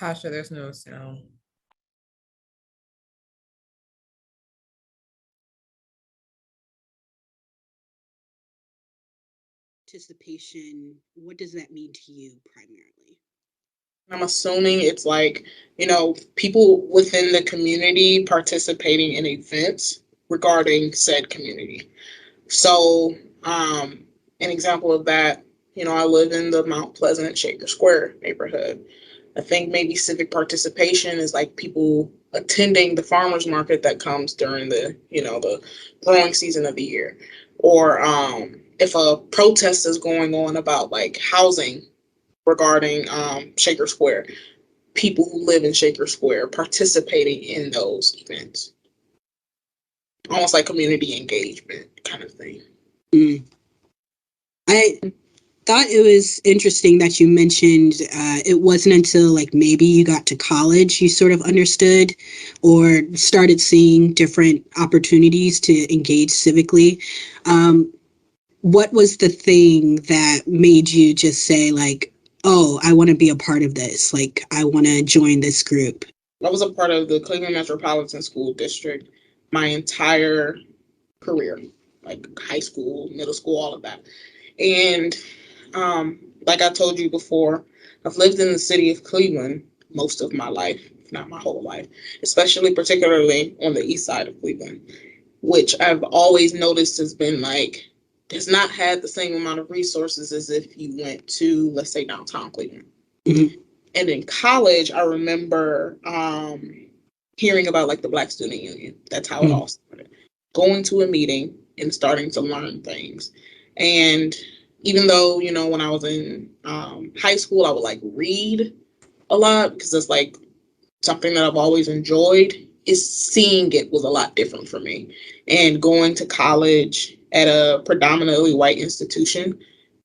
Tasha, there's no sound. Participation, what does that mean to you primarily? I'm assuming it's like, people within the community participating in events regarding said community. So, an example of that, I live in the Mount Pleasant Shaker Square neighborhood. I think maybe civic participation is like people attending the farmers market that comes during the growing season of the year. Or if a protest is going on about like housing regarding Shaker Square, people who live in Shaker Square participating in those events. Almost like community engagement kind of thing. I thought it was interesting that you mentioned it wasn't until like maybe you got to college you sort of understood or started seeing different opportunities to engage civically. What was the thing that made you just say like, oh, I want to be a part of this. Like, I want to join this group? I was a part of the Cleveland Metropolitan School District my entire career, like high school, middle school, all of that. And like I told you before, I've lived in the city of Cleveland most of my life, if not my whole life, particularly on the east side of Cleveland, which I've always noticed has been like, has not had the same amount of resources as if you went to, let's say, downtown Cleveland. Mm-hmm. And in college, I remember hearing about like the Black Student Union. That's how it all started. Going to a meeting and starting to learn things. And even though, when I was in high school, I would like read a lot because it's like something that I've always enjoyed, is seeing it was a lot different for me. And going to college at a predominantly white institution,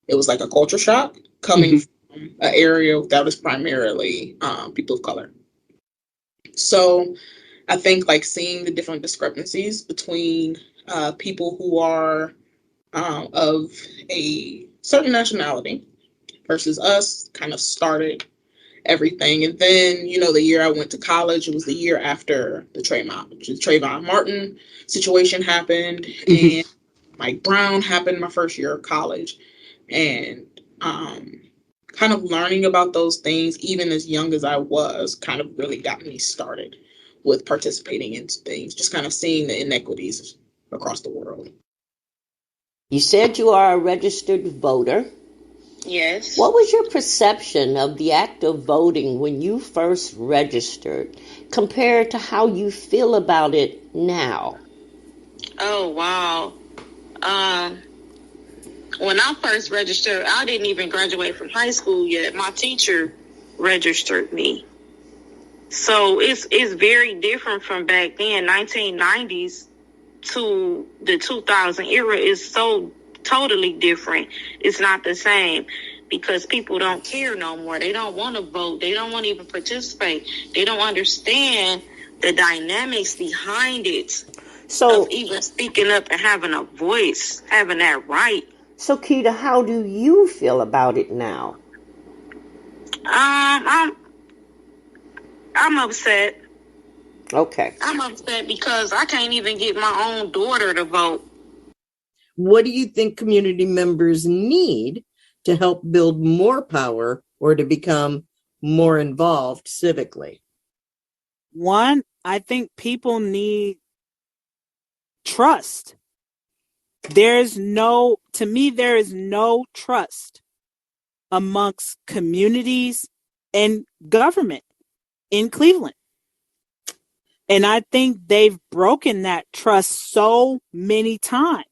it was like a culture shock coming from an area that was primarily people of color. So I think like seeing the different discrepancies between people who are of a certain nationality versus us kind of started everything. And then, the year I went to college, it was the year after the Trayvon Martin situation happened, and Mike Brown happened my first year of college. And kind of learning about those things, even as young as I was, kind of really got me started with participating in things, just kind of seeing the inequities across the world. You said you are a registered voter. Yes. What was your perception of the act of voting when you first registered compared to how you feel about it now? Oh, wow. When I first registered, I didn't even graduate from high school yet. My teacher registered me. So it's very different from back then. 1990s to the 2000 era is so totally different. It's not the same because people don't care no more. They don't want to vote. They don't want to even participate. They don't understand the dynamics behind it. So of even speaking up and having a voice, having that right. So Keita, how do you feel about it now? I'm upset. Okay. I'm upset because I can't even get my own daughter to vote. What do you think community members need to help build more power or to become more involved civically? One, I think people need trust. There is no trust amongst communities and government in Cleveland. And I think they've broken that trust so many times.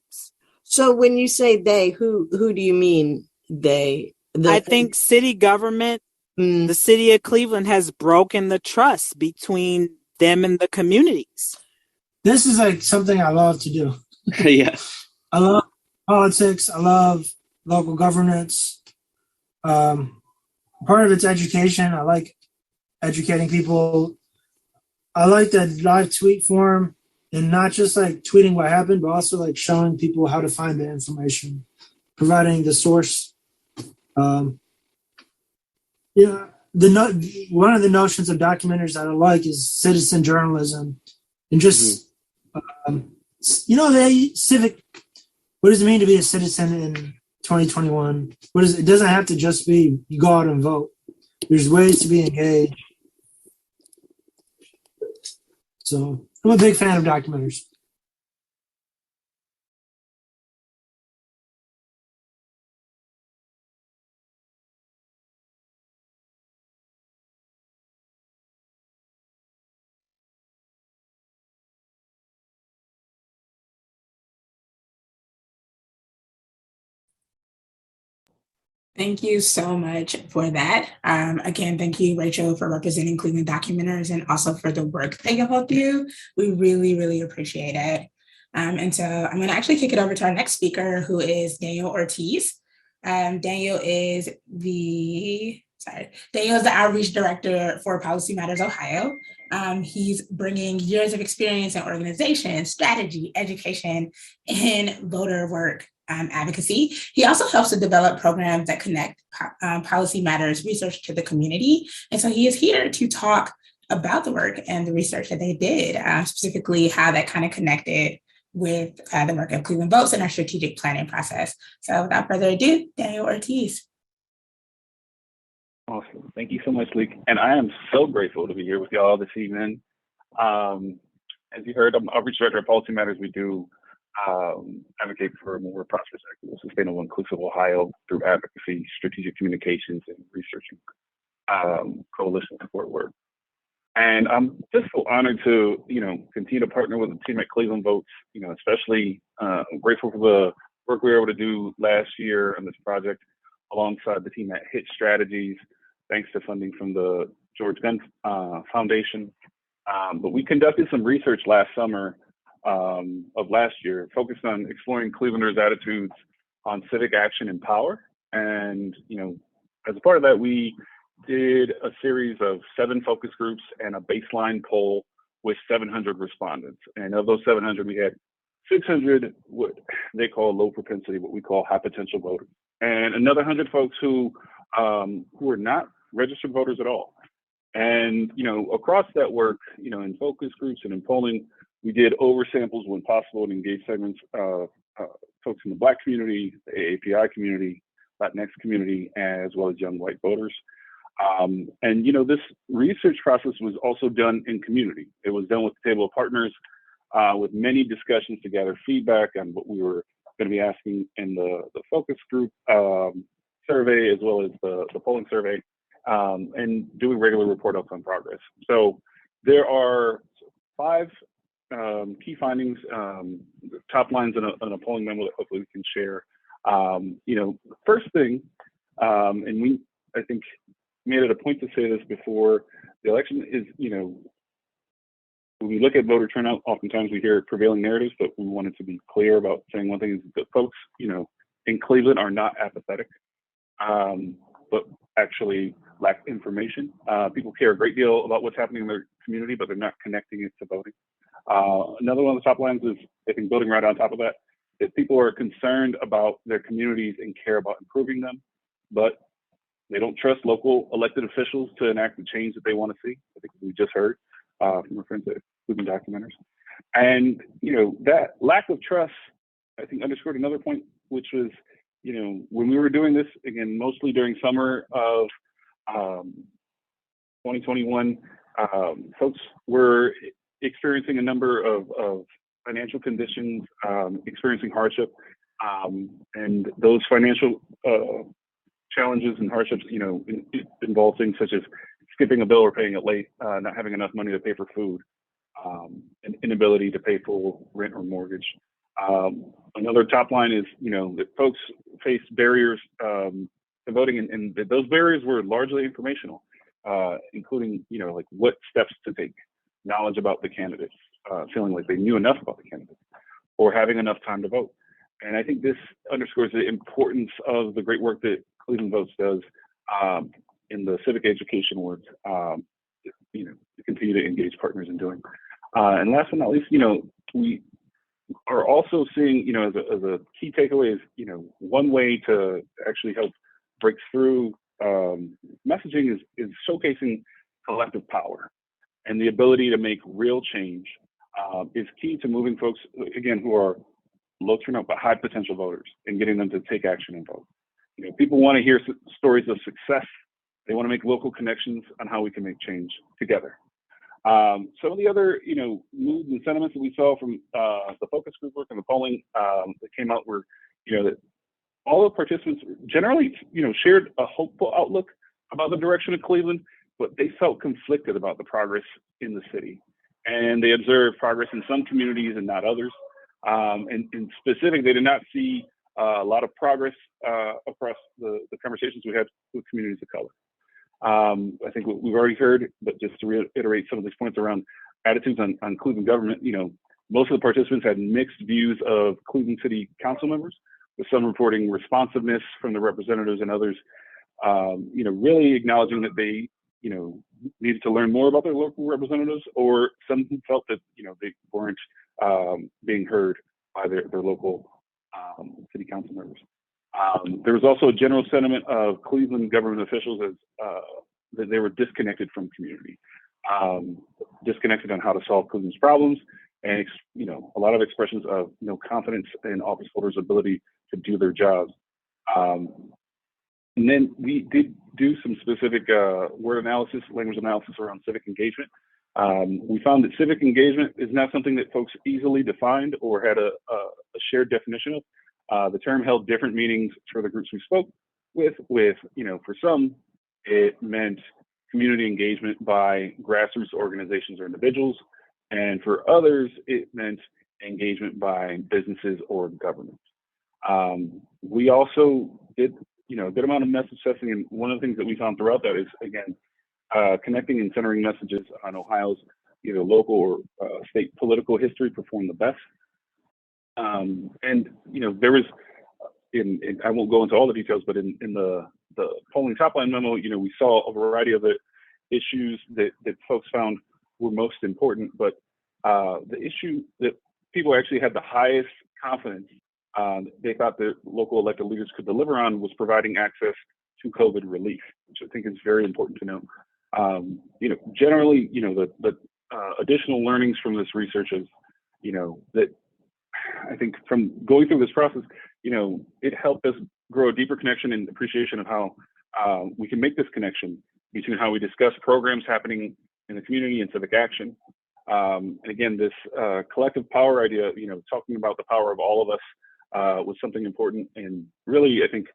So when you say they, who do you mean they? I think city government, the city of Cleveland has broken the trust between them and the communities. This is like something I love to do. Yeah. I love politics. I love local governance. Part of it's education. I like educating people. I like the live tweet form and not just like tweeting what happened, but also like showing people how to find the information, providing the source. one of the notions of documentaries that I like is citizen journalism, and just the civic. What does it mean to be a citizen in 2021? It doesn't have to just be you go out and vote. There's ways to be engaged. So I'm a big fan of documentaries. Thank you so much for that. Again, thank you, Rachel, for representing Cleveland Documenters and also for the work that you all do. We really, really appreciate it. And so I'm going to actually kick it over to our next speaker, who is Daniel Ortiz. Daniel is the Outreach Director for Policy Matters Ohio. He's bringing years of experience in organization, strategy, education, and voter work advocacy. He also helps to develop programs that connect policy matters research to the community. And so he is here to talk about the work and the research that they did, specifically how that kind of connected with the work of Cleveland Votes and our strategic planning process. So without further ado, Daniel Ortiz. Awesome. Thank you so much, Lique. And I am so grateful to be here with y'all this evening. As you heard, I'm Outreach Director of Policy Matters. We do advocate for a more prosperous, equitable, sustainable, inclusive Ohio through advocacy, strategic communications, and researching coalition support work. And I'm just so honored to, continue to partner with the team at Cleveland Votes, especially grateful for the work we were able to do last year on this project alongside the team at HIT Strategies, thanks to funding from the George Gund Foundation. But we conducted some research last summer of last year, focused on exploring Clevelanders' attitudes on civic action and power. And, as a part of that, we did a series of 7 focus groups and a baseline poll with 700 respondents. And of those 700, we had 600 what they call low propensity, what we call high potential voters, and another 100 folks who are not registered voters at all. And, across that work, in focus groups and in polling, we did oversamples when possible and engage segments of folks in the Black community, the AAPI community, Latinx community, as well as young white voters. And, this research process was also done in community. It was done with a table of partners with many discussions to gather feedback on what we were going to be asking in the focus group survey, as well as the polling survey, and doing regular report outs on progress. So there are 5 key findings, top lines in a polling memo that hopefully we can share. First thing, and we, I think, made it a point to say this before the election is, when we look at voter turnout, oftentimes we hear prevailing narratives, but we wanted to be clear about saying one thing is that folks, in Cleveland are not apathetic, but actually lack information. People care a great deal about what's happening in their community, but they're not connecting it to voting. Another one of the top lines is, I think, building right on top of that, that people are concerned about their communities and care about improving them, but they don't trust local elected officials to enact the change that they want to see. I think we just heard from our friends at Cleveland Documenters. And, that lack of trust, I think, underscored another point, which was, when we were doing this, again, mostly during summer of 2021, folks were experiencing a number of financial conditions, experiencing hardship, and those financial challenges and hardships, involve things such as skipping a bill or paying it late, not having enough money to pay for food, and inability to pay full rent or mortgage. Another top line is, that folks face barriers to voting, and those barriers were largely informational, including, like what steps to take, knowledge about the candidates, feeling like they knew enough about the candidates, or having enough time to vote. And I think this underscores the importance of the great work that Cleveland Votes does in the civic education work, to continue to engage partners in doing. And last but not least, we are also seeing, as a key takeaway is, one way to actually help break through messaging is showcasing collective power, and the ability to make real change is key to moving folks, again, who are low turnout but high potential voters, and getting them to take action and vote. People want to hear stories of success. They want to make local connections on how we can make change together. Some of the other, moods and sentiments that we saw from the focus group work and the polling that came out were, that all the participants generally, shared a hopeful outlook about the direction of Cleveland, but they felt conflicted about the progress in the city. And they observed progress in some communities and not others. And in specific, they did not see a lot of progress across the conversations we had with communities of color. I think what we've already heard, but just to reiterate some of these points around attitudes on Cleveland government, most of the participants had mixed views of Cleveland City Council members, with some reporting responsiveness from the representatives and others, really acknowledging that they, needed to learn more about their local representatives, or some who felt that, they weren't being heard by their local city council members. There was also a general sentiment of Cleveland government officials as that they were disconnected from community, disconnected on how to solve Cleveland's problems, and a lot of expressions of confidence in office holders' ability to do their jobs. And then we did do some specific word analysis, language analysis around civic engagement. We found that civic engagement is not something that folks easily defined or had a shared definition of. The term held different meanings for the groups we spoke with, for some, it meant community engagement by grassroots organizations or individuals. And for others, it meant engagement by businesses or government. We also did, a good amount of message testing. And one of the things that we found throughout that is, again, connecting and centering messages on Ohio's either local or state political history performed the best. And there was, I won't go into all the details, but in the polling top line memo, we saw a variety of the issues that folks found were most important, but the issue that people actually had the highest confidence they thought that local elected leaders could deliver on was providing access to COVID relief, which I think is very important to know. Generally, the additional learnings from this research is, that I think from going through this process, it helped us grow a deeper connection and appreciation of how we can make this connection between how we discuss programs happening in the community and civic action. And again, this collective power idea, talking about the power of all of us was something important. And really, I think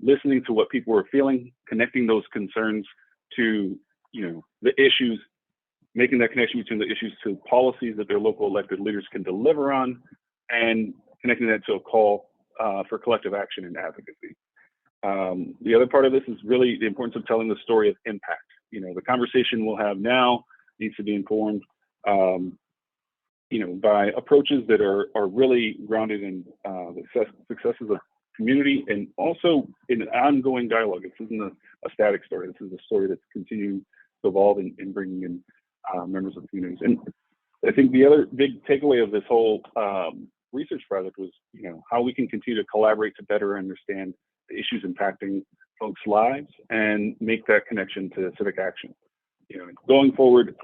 listening to what people were feeling, connecting those concerns to, the issues, making that connection between the issues to policies that their local elected leaders can deliver on, and connecting that to a call for collective action and advocacy. The other part of this is really the importance of telling the story of impact. The conversation we'll have now needs to be informed, by approaches that are really grounded in the successes of community, and also in an ongoing dialogue. This isn't a static story. This is a story that's continuing to evolve and bringing in members of the communities. And I think the other big takeaway of this whole research project was, how we can continue to collaborate to better understand the issues impacting folks' lives and make that connection to civic action. Going forward,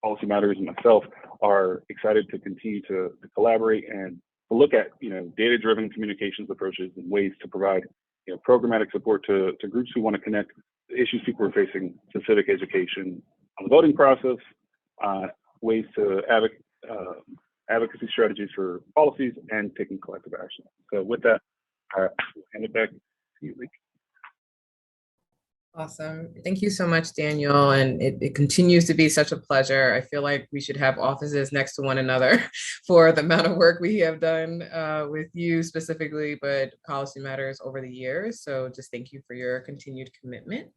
Policy Matters and myself are excited to continue to collaborate and to look at, data-driven communications approaches and ways to provide, programmatic support to groups who want to connect the issues people are facing to civic education on the voting process, ways to advocacy strategies for policies, and taking collective action. So with that, I'll hand it back to you, Lique. Awesome. Thank you so much, Daniel. And it continues to be such a pleasure. I feel like we should have offices next to one another for the amount of work we have done with you specifically, but Policy Matters over the years. So just thank you for your continued commitment.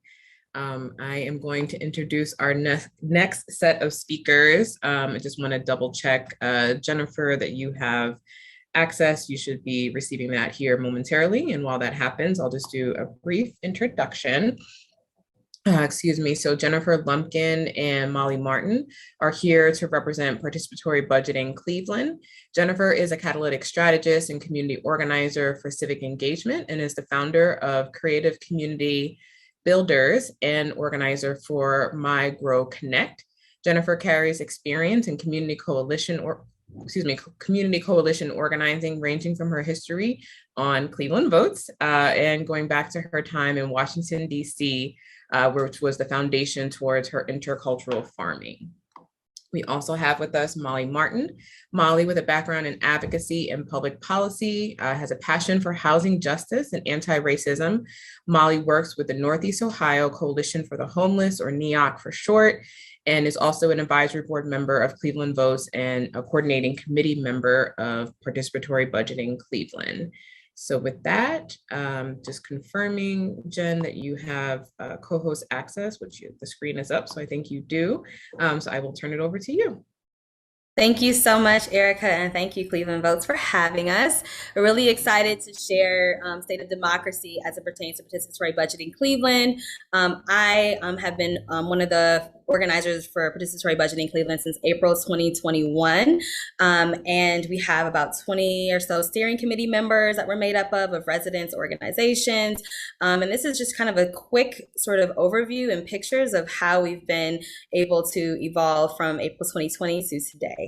I am going to introduce our next set of speakers. I just want to double check, Jennifer, that you have access. You should be receiving that here momentarily. And while that happens, I'll just do a brief introduction. So Jennifer Lumpkin and Molly Martin are here to represent Participatory Budgeting Cleveland. Jennifer is a catalytic strategist and community organizer for civic engagement and is the founder of creative community builders and organizer for My Grow Connect. Jennifer carries experience in community coalition organizing, ranging from her history on Cleveland Votes and going back to her time in Washington, D.C., which was the foundation towards her intercultural farming. We also have with us Molly Martin. Molly, with a background in advocacy and public policy, has a passion for housing justice and anti-racism. Molly works with the Northeast Ohio Coalition for the Homeless, or NEOC for short, and is also an advisory board member of Cleveland Votes and a coordinating committee member of Participatory Budgeting Cleveland. So with that, just confirming, Jen, that you have co-host access, which the screen is up, so I think you do. So I will turn it over to you. Thank you so much, Erica, and thank you, Cleveland Votes, for having us. We're really excited to share State of Democracy as it pertains to Participatory Budgeting Cleveland. I have been one of the organizers for Participatory Budgeting Cleveland since April 2021, and we have about 20 or so steering committee members that we're made up of residents, organizations, and this is just kind of a quick sort of overview and pictures of how we've been able to evolve from April 2020 to today.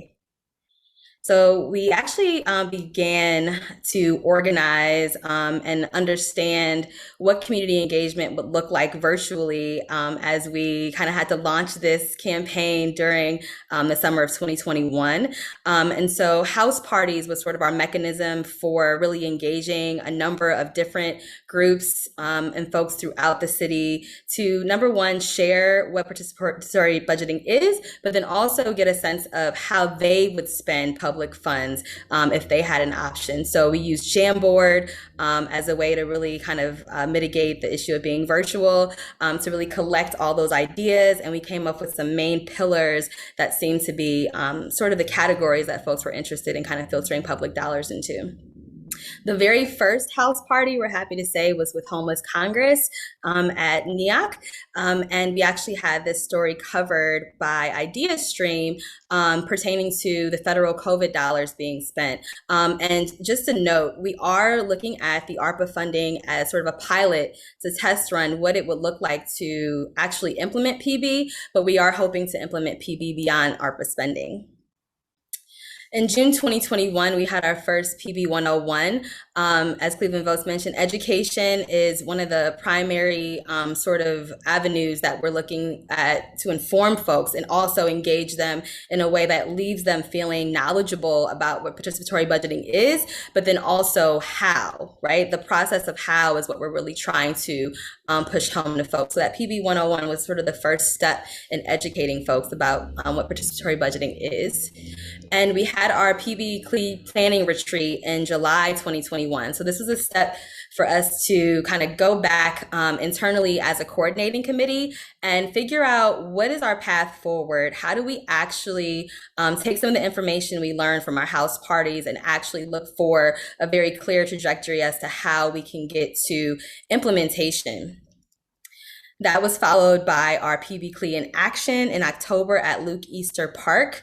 So we actually began to organize and understand what community engagement would look like virtually as we kind of had to launch this campaign during the summer of 2021. And so house parties was sort of our mechanism for really engaging a number of different groups and folks throughout the city to, number one, share what participatory budgeting is, but then also get a sense of how they would spend public funds if they had an option. So we used Jamboard as a way to really kind of mitigate the issue of being virtual, to really collect all those ideas. And we came up with some main pillars that seemed to be sort of the categories that folks were interested in kind of filtering public dollars into. The very first house party, we're happy to say, was with Homeless Congress at NEOC. And we actually had this story covered by IdeaStream pertaining to the federal COVID dollars being spent. And just a note, we are looking at the ARPA funding as sort of a pilot to test run what it would look like to actually implement PB, but we are hoping to implement PB beyond ARPA spending. In June 2021, we had our first PB 101. As Cleveland Votes mentioned, education is one of the primary sort of avenues that we're looking at to inform folks and also engage them in a way that leaves them feeling knowledgeable about what participatory budgeting is, but then also how, right? The process of how is what we're really trying to push home to folks. So that PB 101 was sort of the first step in educating folks about what participatory budgeting is. And we had our PB planning retreat in July 2021. So this was a step for us to kind of go back internally as a coordinating committee and figure out what is our path forward. How do we actually take some of the information we learned from our house parties and actually look for a very clear trajectory as to how we can get to implementation. That was followed by our PB CLE in action in October at Luke Easter Park.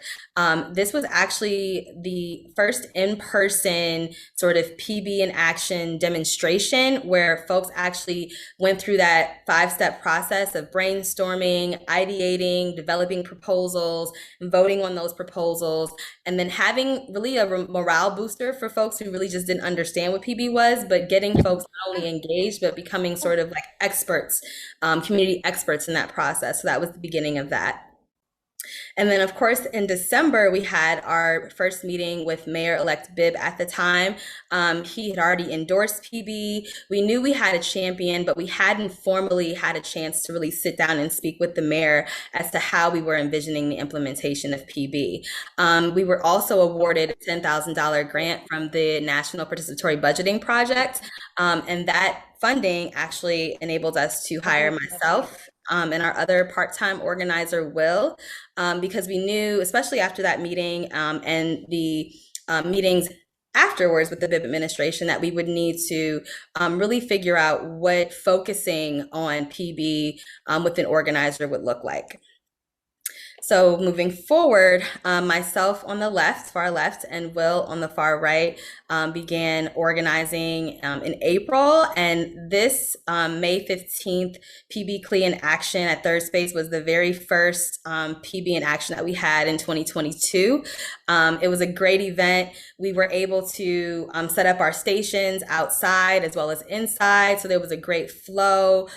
This was actually the first in-person sort of PB in action demonstration where folks actually went through that 5-step process of brainstorming, ideating, developing proposals, and voting on those proposals, and then having really a morale booster for folks who really just didn't understand what PB was, but getting folks not only engaged, but becoming sort of like experts, community experts in that process. So that was the beginning of that. And then, of course, in December, we had our first meeting with Mayor-elect Bibb at the time. He had already endorsed PB. We knew we had a champion, but we hadn't formally had a chance to really sit down and speak with the mayor as to how we were envisioning the implementation of PB. We were also awarded a $10,000 grant from the National Participatory Budgeting Project, and that funding actually enabled us to hire myself and our other part-time organizer, Will, because we knew, especially after that meeting and the meetings afterwards with the Bibb administration, that we would need to really figure out what focusing on PB with an organizer would look like. So moving forward, myself on the left, far left, and Will on the far right began organizing in April. And this May 15th PB CLE in action at Third Space was the very first PB in action that we had in 2022. It was a great event. We were able to set up our stations outside as well as inside. So there was a great flow.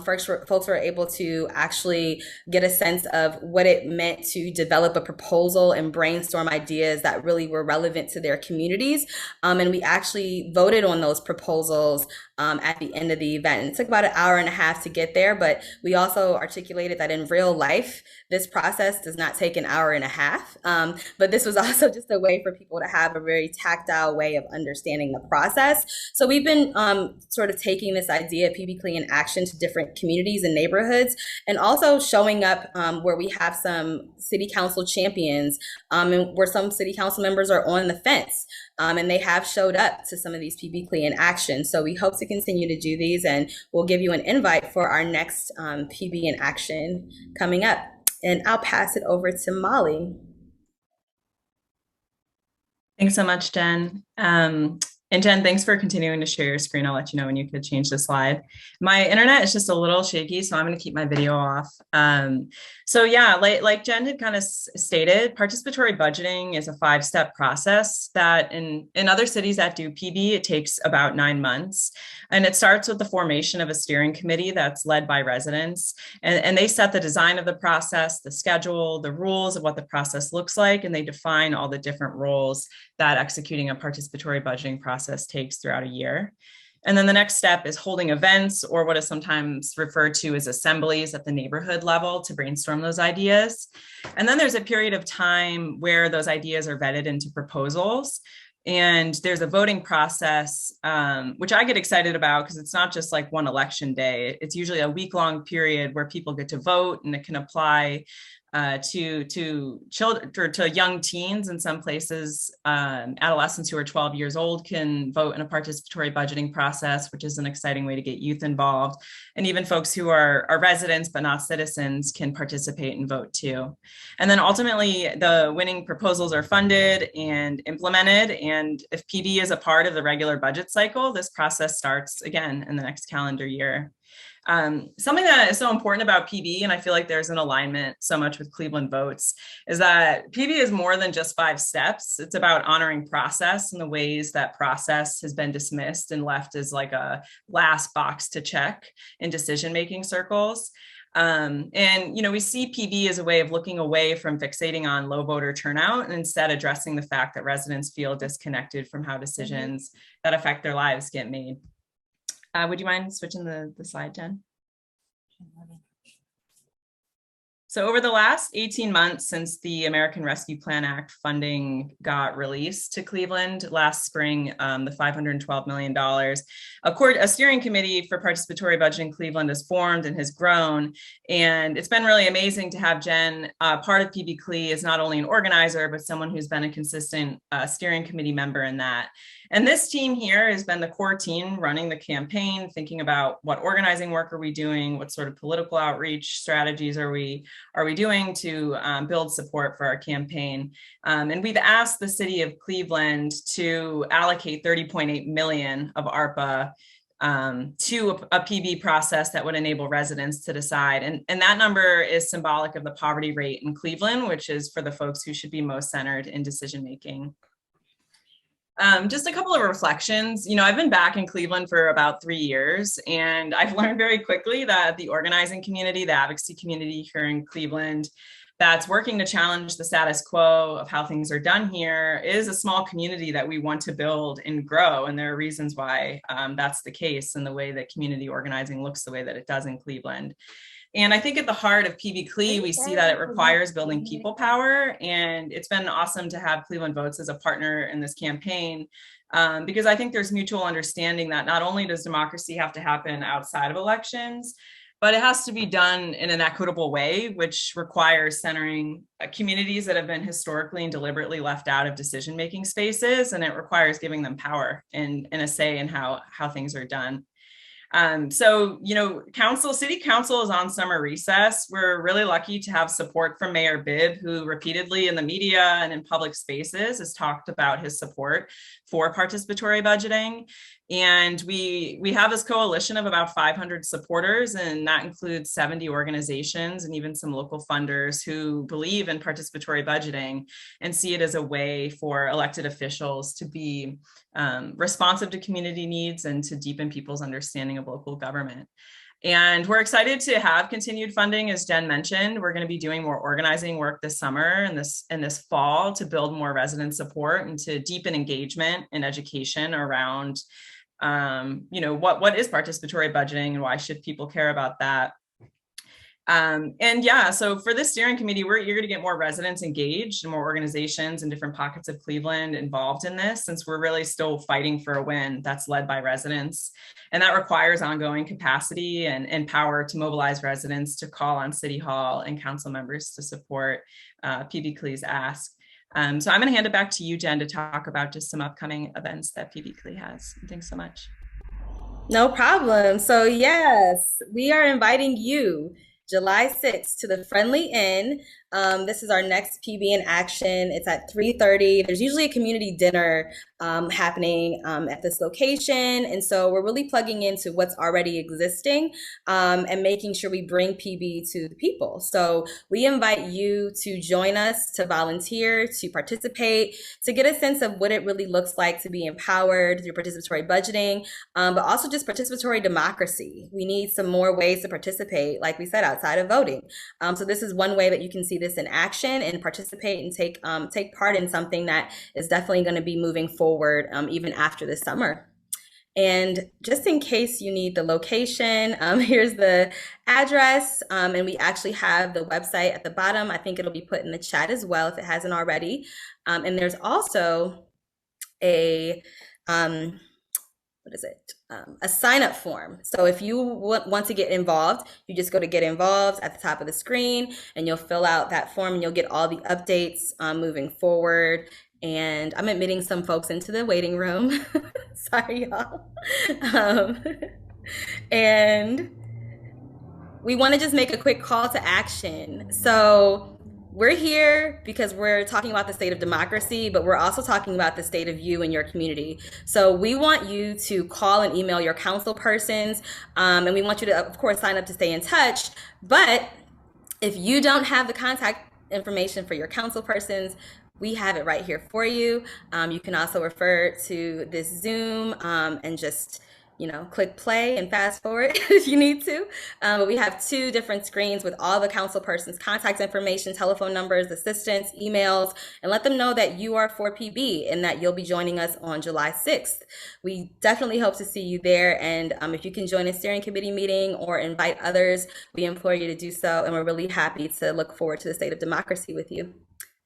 Folks were able to actually get a sense of what it meant to develop a proposal and brainstorm ideas that really were relevant to their communities. And we actually voted on those proposals at the end of the event. And it took about an hour and a half to get there, but we also articulated that in real life, this process does not take an hour and a half. But this was also just a way for people to have a very tactile way of understanding the process. So we've been sort of taking this idea of PB CLE in action to different communities and neighborhoods, and also showing up where we have some city council champions and where some city council members are on the fence. And they have showed up to some of these PB CLE in action. So we hope to continue to do these, and we'll give you an invite for our next PB in action coming up. And I'll pass it over to Molly. Thanks so much, Jen. And Jen, thanks for continuing to share your screen. I'll let you know when you could change the slide. My internet is just a little shaky, so I'm going to keep my video off. So yeah, like Jen had kind of stated, participatory budgeting is a 5-step process that in other cities that do PB, it takes about 9 months. And it starts with the formation of a steering committee that's led by residents. And they set the design of the process, the schedule, the rules of what the process looks like, and they define all the different roles that executing a participatory budgeting process takes throughout a year. And then the next step is holding events, or what is sometimes referred to as assemblies at the neighborhood level, to brainstorm those ideas. And then there's a period of time where those ideas are vetted into proposals. And there's a voting process, which I get excited about because it's not just like one election day. It's usually a week-long period where people get to vote, and it can apply to children, or to young teens. In some places, adolescents who are 12 years old can vote in a participatory budgeting process, which is an exciting way to get youth involved. And even folks who are residents but not citizens can participate and vote too. And then ultimately, the winning proposals are funded and implemented. And if PB is a part of the regular budget cycle, this process starts again in the next calendar year. Something that is so important about PB, and I feel like there's an alignment so much with Cleveland Votes, is that PB is more than just 5 steps. It's about honoring process and the ways that process has been dismissed and left as like a last box to check in decision-making circles. And, you know, we see PB as a way of looking away from fixating on low voter turnout and instead addressing the fact that residents feel disconnected from how decisions that affect their lives get made. Would you mind switching the slide, Jen? So over the last 18 months since the American Rescue Plan Act funding got released to Cleveland last spring, the $512 million, a steering committee for participatory budgeting Cleveland has formed and has grown. And it's been really amazing to have Jen part of PB CLE as not only an organizer, but someone who's been a consistent steering committee member in that. And this team here has been the core team running the campaign, thinking about what organizing work are we doing, what sort of political outreach strategies are we doing to build support for our campaign. And we've asked the city of Cleveland to allocate $30.8 million of ARPA to a PB process that would enable residents to decide. And that number is symbolic of the poverty rate in Cleveland, which is for the folks who should be most centered in decision-making. Just a couple of reflections. You know, I've been back in Cleveland for about 3 years, and I've learned very quickly that the organizing community, the advocacy community here in Cleveland, that's working to challenge the status quo of how things are done here, is a small community that we want to build and grow. And there are reasons why that's the case, and the way that community organizing looks the way that it does in Cleveland. And I think at the heart of PB CLE, we see that it requires building people power. And it's been awesome to have Cleveland Votes as a partner in this campaign, because I think there's mutual understanding that not only does democracy have to happen outside of elections, but it has to be done in an equitable way, which requires centering communities that have been historically and deliberately left out of decision-making spaces. And it requires giving them power and a say in how things are done. So, city council is on summer recess. We're really lucky to have support from Mayor Bibb, who repeatedly in the media and in public spaces has talked about his support for participatory budgeting. And we have this coalition of about 500 supporters, and that includes 70 organizations and even some local funders who believe in participatory budgeting and see it as a way for elected officials to be responsive to community needs and to deepen people's understanding of local government. And we're excited to have continued funding, as Jen mentioned. We're going to be doing more organizing work this summer and this fall to build more resident support and to deepen engagement and education around what is participatory budgeting and why should people care about that. So for this steering committee, we're eager to get more residents engaged and more organizations in different pockets of Cleveland involved in this, since we're really still fighting for a win that's led by residents. And that requires ongoing capacity and power to mobilize residents to call on City Hall and council members to support PB CLE's ask. So I'm going to hand it back to you, Jen, to talk about just some upcoming events that PB CLE has. Thanks so much. No problem. So yes, we are inviting you July 6th to the Friendly Inn. This is our next PB in action. It's at 3:30. There's usually a community dinner happening at this location. And so we're really plugging into what's already existing and making sure we bring PB to the people. So we invite you to join us, to volunteer, to participate, to get a sense of what it really looks like to be empowered through participatory budgeting, but also just participatory democracy. We need some more ways to participate, like we said, outside of voting. So this is one way that you can see this in action and participate and take part in something that is definitely going to be moving forward even after the summer. And just in case you need the location, here's the address, and we actually have the website at the bottom. I think it'll be put in the chat as well if it hasn't already. And there's also a a sign-up form. So if you want to get involved, you just go to get involved at the top of the screen and you'll fill out that form and you'll get all the updates moving forward. And I'm admitting some folks into the waiting room. Sorry, y'all. And we want to just make a quick call to action. So we're here because we're talking about the state of democracy, but we're also talking about the state of you and your community. So we want you to call and email your council persons, and we want you to, of course, sign up to stay in touch. But if you don't have the contact information for your council persons, we have it right here for you. You can also refer to this Zoom and just click play and fast forward if you need to. But we have 2 different screens with all the council persons' contact information, telephone numbers, assistants, emails, and let them know that you are for PB and that you'll be joining us on July 6th. We definitely hope to see you there. And if you can join a steering committee meeting or invite others, we implore you to do so. And we're really happy to look forward to the state of democracy with you.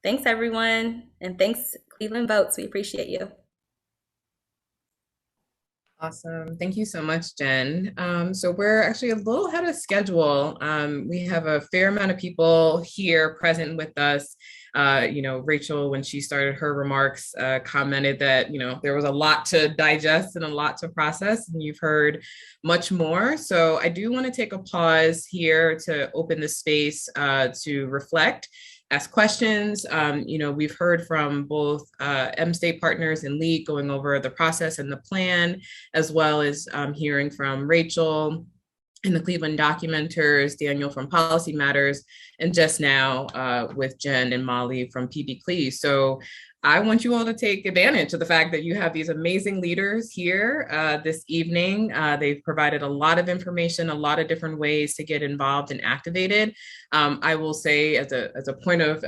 Thanks, everyone. And thanks, Cleveland Votes. We appreciate you. Awesome. Thank you so much, Jen. So we're actually a little ahead of schedule. We have a fair amount of people here present with us. Rachel, when she started her remarks, commented that, there was a lot to digest and a lot to process, and you've heard much more. So I do want to take a pause here to open the space to reflect, ask questions. We've heard from both M-State partners and Lique going over the process and the plan, as well as hearing from Rachel and the Cleveland documenters, Daniel from Policy Matters, and just now with Jen and Molly from PB CLE. So I want you all to take advantage of the fact that you have these amazing leaders here this evening. They've provided a lot of information, a lot of different ways to get involved and activated. I will say as a point of,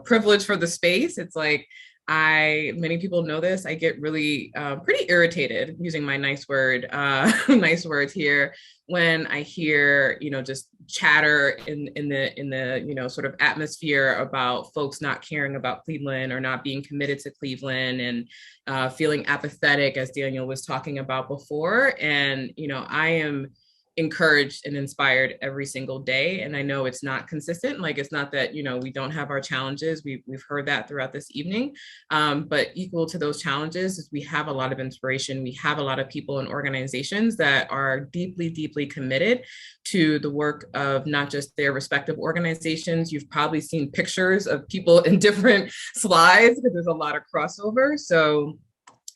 privilege for the space, it's like, many people know this, I get really pretty irritated, using my nice words here, when I hear, just chatter in the sort of atmosphere about folks not caring about Cleveland or not being committed to Cleveland and feeling apathetic, as Daniel was talking about before. And, I am encouraged and inspired every single day. And I know it's not consistent. Like, it's not that, you know, we don't have our challenges. We've heard that throughout this evening. But equal to those challenges is we have a lot of inspiration. We have a lot of people and organizations that are deeply, deeply committed to the work of not just their respective organizations. You've probably seen pictures of people in different slides because there's a lot of crossover. So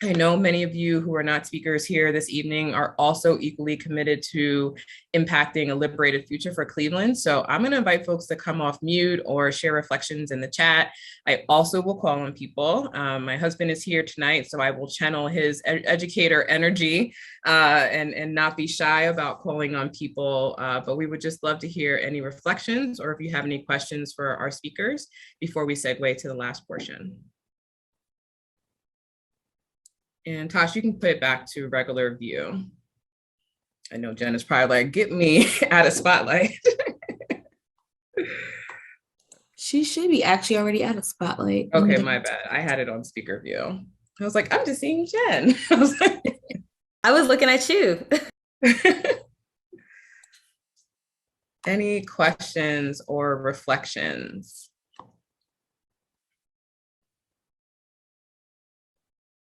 I know many of you who are not speakers here this evening are also equally committed to impacting a liberated future for Cleveland. So I'm going to invite folks to come off mute or share reflections in the chat. I also will call on people. My husband is here tonight, so I will channel his educator energy and not be shy about calling on people. But we would just love to hear any reflections or if you have any questions for our speakers before we segue to the last portion. And Tosh, you can put it back to regular view. I know Jen is probably like, get me out of spotlight. She should be actually already out of spotlight. Okay, my bad. I had it on speaker view. I was like, I'm just seeing Jen. I was looking at you. Any questions or reflections?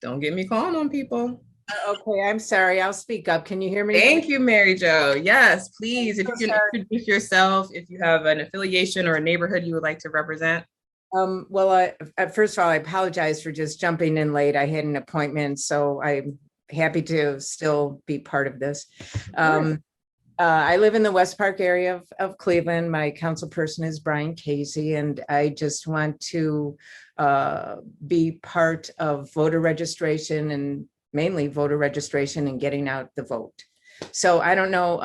Don't get me calling on people. Okay, I'm sorry. I'll speak up. Can you hear me? Thank you, Mary Jo. Yes, please. If you can introduce yourself, if you have an affiliation or a neighborhood you would like to represent. Well, first of all, I apologize for just jumping in late. I had an appointment, so I'm happy to still be part of this. I live in the West Park area of Cleveland. My council person is Brian Casey, and I just want to be part of voter registration, and mainly voter registration and getting out the vote. So I don't know,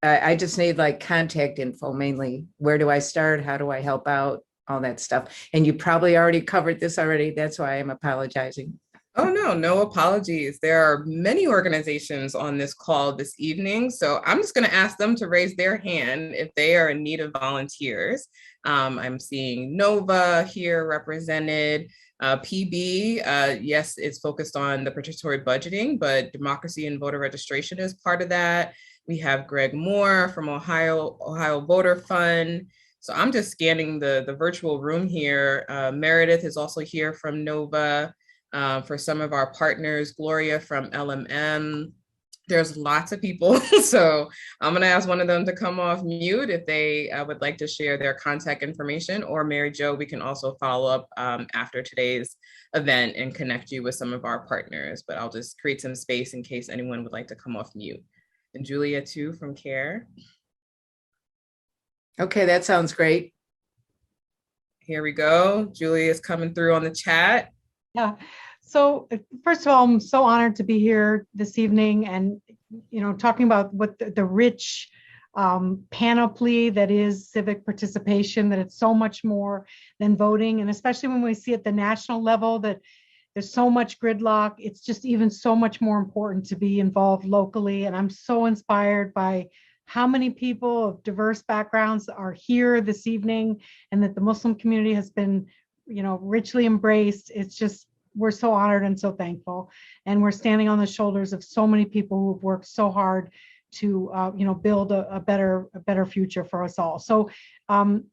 I just need like contact info mainly. Where do I start? How do I help out? All that stuff. And you probably already covered this already. That's why I'm apologizing. Oh, no apologies. There are many organizations on this call this evening. So I'm just going to ask them to raise their hand if they are in need of volunteers. I'm seeing Nova here represented. PB, yes, it's focused on the participatory budgeting, but democracy and voter registration is part of that. We have Greg Moore from Ohio Voter Fund. So I'm just scanning the virtual room here. Meredith is also here from Nova. For some of our partners, Gloria from LMM. There's lots of people. So I'm gonna ask one of them to come off mute if they would like to share their contact information, or Mary Jo, we can also follow up after today's event and connect you with some of our partners, but I'll just create some space in case anyone would like to come off mute. And Julia too from CARE. Okay, that sounds great. Here we go. Julia is coming through on the chat. Yeah. So first of all, I'm so honored to be here this evening and, you know, talking about what the rich panoply that is civic participation, that it's so much more than voting. And especially when we see at the national level that there's so much gridlock, it's just even so much more important to be involved locally. And I'm so inspired by how many people of diverse backgrounds are here this evening, and that the Muslim community has been, you know, richly embraced. It's just, we're so honored and so thankful. And we're standing on the shoulders of so many people who've worked so hard to, you know, build a better future for us all. So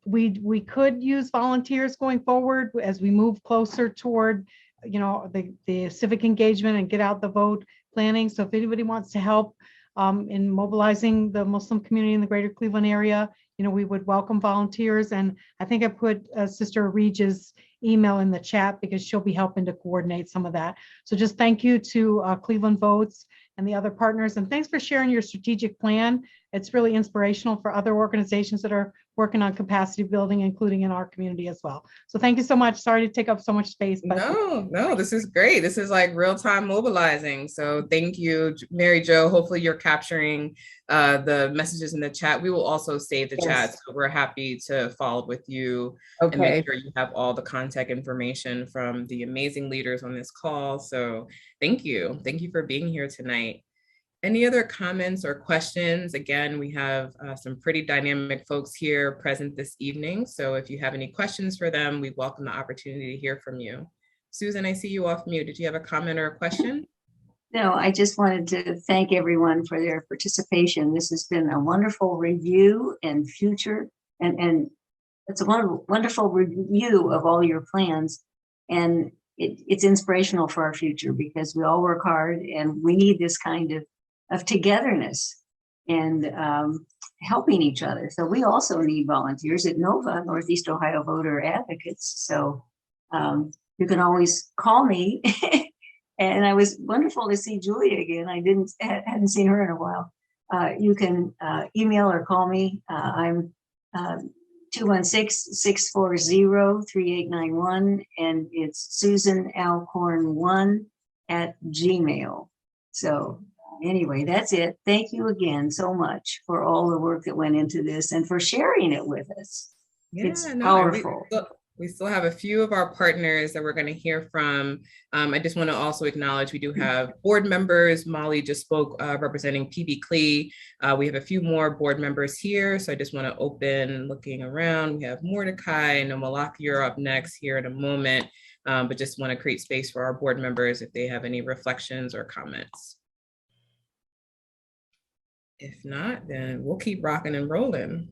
we could use volunteers going forward as we move closer toward, you know, the civic engagement and get out the vote planning. So if anybody wants to help in mobilizing the Muslim community in the greater Cleveland area, you know, we would welcome volunteers. And I think I put Sister Regis' email in the chat because she'll be helping to coordinate some of that. So just thank you to Cleveland Votes and the other partners. And thanks for sharing your strategic plan. It's really inspirational for other organizations that are working on capacity building, including in our community as well. So thank you so much. Sorry to take up so much space. But No, this is great. This is like real-time mobilizing. So thank you, Mary Jo. Hopefully you're capturing the messages in the chat. We will also save the chat. So we're happy to follow up with you and make sure you have all the contact information from the amazing leaders on this call. So thank you. Thank you for being here tonight. Any other comments or questions? Again, we have some pretty dynamic folks here present this evening. So if you have any questions for them, we welcome the opportunity to hear from you. Susan, I see you off mute. Did you have a comment or a question? No, I just wanted to thank everyone for their participation. This has been a wonderful review and future, and it's a wonderful review of all your plans. And it's inspirational for our future because we all work hard and we need this kind of togetherness and helping each other. So we also need volunteers at NOVA, Northeast Ohio Voter Advocates. So you can always call me. And I was wonderful to see Julia again. I hadn't seen her in a while. You can email or call me. I'm 216-640-3891, and it's susanalcorn1@gmail. So anyway, that's it. Thank you again so much for all the work that went into this and for sharing it with us. Yeah, it's no, powerful. We still have a few of our partners that we're going to hear from. I just want to also acknowledge we do have board members. Molly just spoke representing PB Clee. We have a few more board members here. So I just want to open looking around. We have Mordecai. I know Meelak, you're up next here in a moment, but just want to create space for our board members if they have any reflections or comments. If not, then we'll keep rocking and rolling.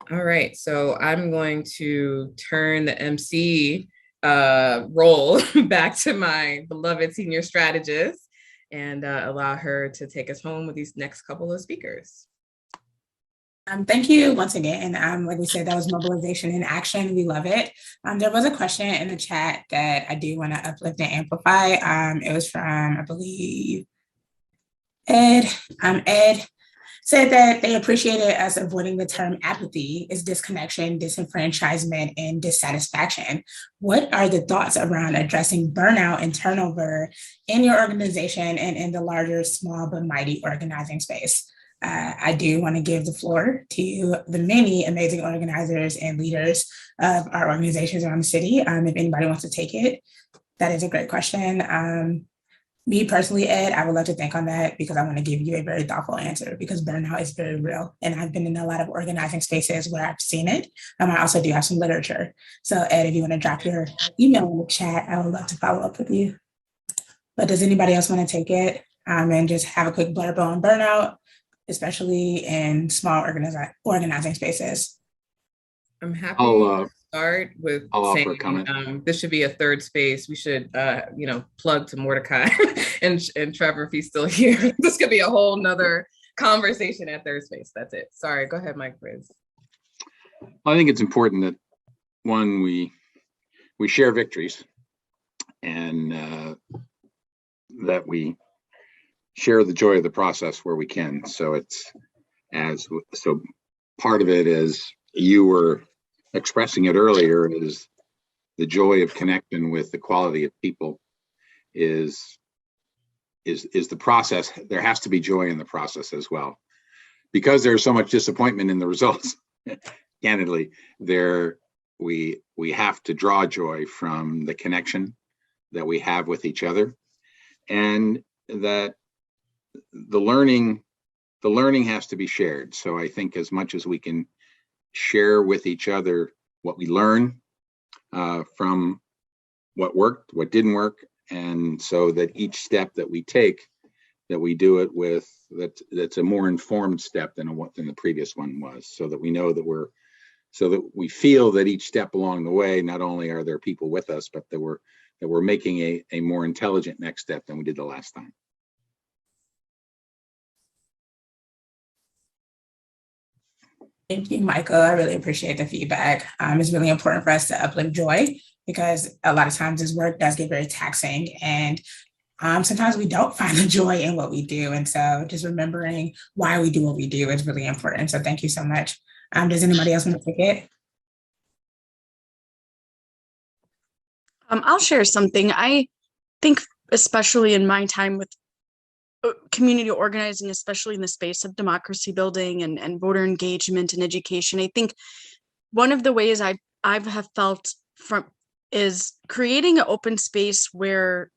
All right, so I'm going to turn the MC role back to my beloved senior strategist and allow her to take us home with these next couple of speakers. Thank you once again. Like we said, that was mobilization in action. We love it. There was a question in the chat that I do want to uplift and amplify. It was from, I believe, Ed. Ed said that they appreciated us avoiding the term apathy is disconnection, disenfranchisement, and dissatisfaction. What are the thoughts around addressing burnout and turnover in your organization and in the larger, small but mighty organizing space? I do want to give the floor to the many amazing organizers and leaders of our organizations around the city. If anybody wants to take it, that is a great question. Me personally, Ed, I would love to think on that because I want to give you a very thoughtful answer because burnout is very real. And I've been in a lot of organizing spaces where I've seen it. I also do have some literature. So Ed, if you want to drop your email in the chat, I would love to follow up with you. But does anybody else want to take it and just have a quick blurb on burnout, especially in small organizing spaces? I'm happy to start with saying this should be a third space. We should, plug to Mordecai and Trevor if he's still here. This could be a whole nother conversation at third space. That's it. Sorry, go ahead, Mike Riz. I think it's important that one, we share victories and that we share the joy of the process where we can. So part of it is you were expressing it earlier is the joy of connecting with the quality of people is the process. There has to be joy in the process as well, because there's so much disappointment in the results. Candidly, we have to draw joy from the connection that we have with each other, and that the learning has to be shared. So I think as much as we can share with each other what we learn from what worked, what didn't work, and so that each step that we take, that we do it with that's a more informed step than the previous one was, so that we know that so that we feel that each step along the way, not only are there people with us, but that we're making a more intelligent next step than we did the last time. Thank you, Michael. I really appreciate the feedback. It's really important for us to uplift joy because a lot of times this work does get very taxing, and sometimes we don't find the joy in what we do. And so just remembering why we do what we do is really important. So thank you so much. Does anybody else want to take it? I'll share something. I think especially in my time with community organizing, especially in the space of democracy building and voter engagement and education, I think one of the ways I have felt from is creating an open space where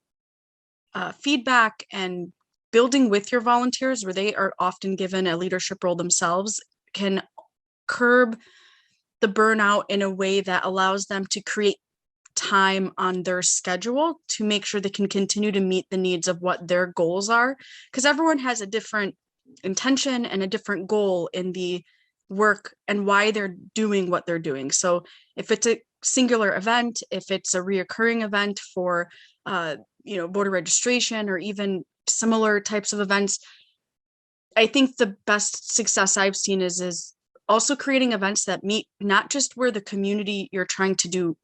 feedback and building with your volunteers, where they are often given a leadership role themselves, can curb the burnout in a way that allows them to create time on their schedule to make sure they can continue to meet the needs of what their goals are, because everyone has a different intention and a different goal in the work and why they're doing what they're doing. So if it's a singular event, if it's a reoccurring event for voter registration or even similar types of events, I think the best success I've seen is also creating events that meet not just where the community you're trying to do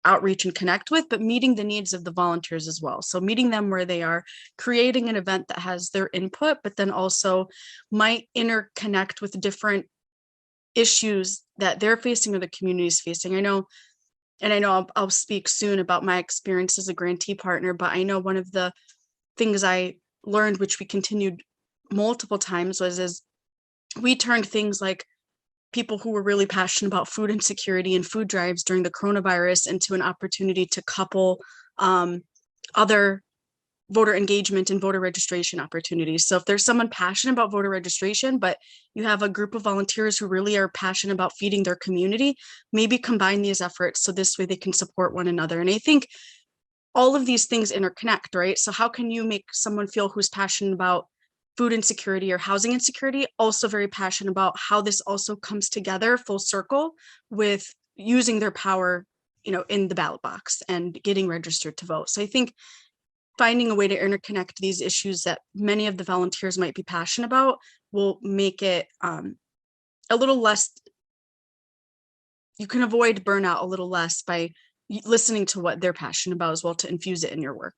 outreach and connect with, but meeting the needs of the volunteers as well. So meeting them where they are, creating an event that has their input, but then also might interconnect with different issues that they're facing or the community is facing. I know I'll speak soon about my experience as a grantee partner, but I know one of the things I learned, which we continued multiple times, was we turned things like people who were really passionate about food insecurity and food drives during the coronavirus into an opportunity to couple other voter engagement and voter registration opportunities. So if there's someone passionate about voter registration, but you have a group of volunteers who really are passionate about feeding their community, maybe combine these efforts so this way they can support one another. And I think all of these things interconnect, right? So how can you make someone feel who's passionate about food insecurity or housing insecurity also very passionate about how this also comes together full circle with using their power, in the ballot box and getting registered to vote. So I think finding a way to interconnect these issues that many of the volunteers might be passionate about will make it a little less, you can avoid burnout a little less by listening to what they're passionate about as well to infuse it in your work.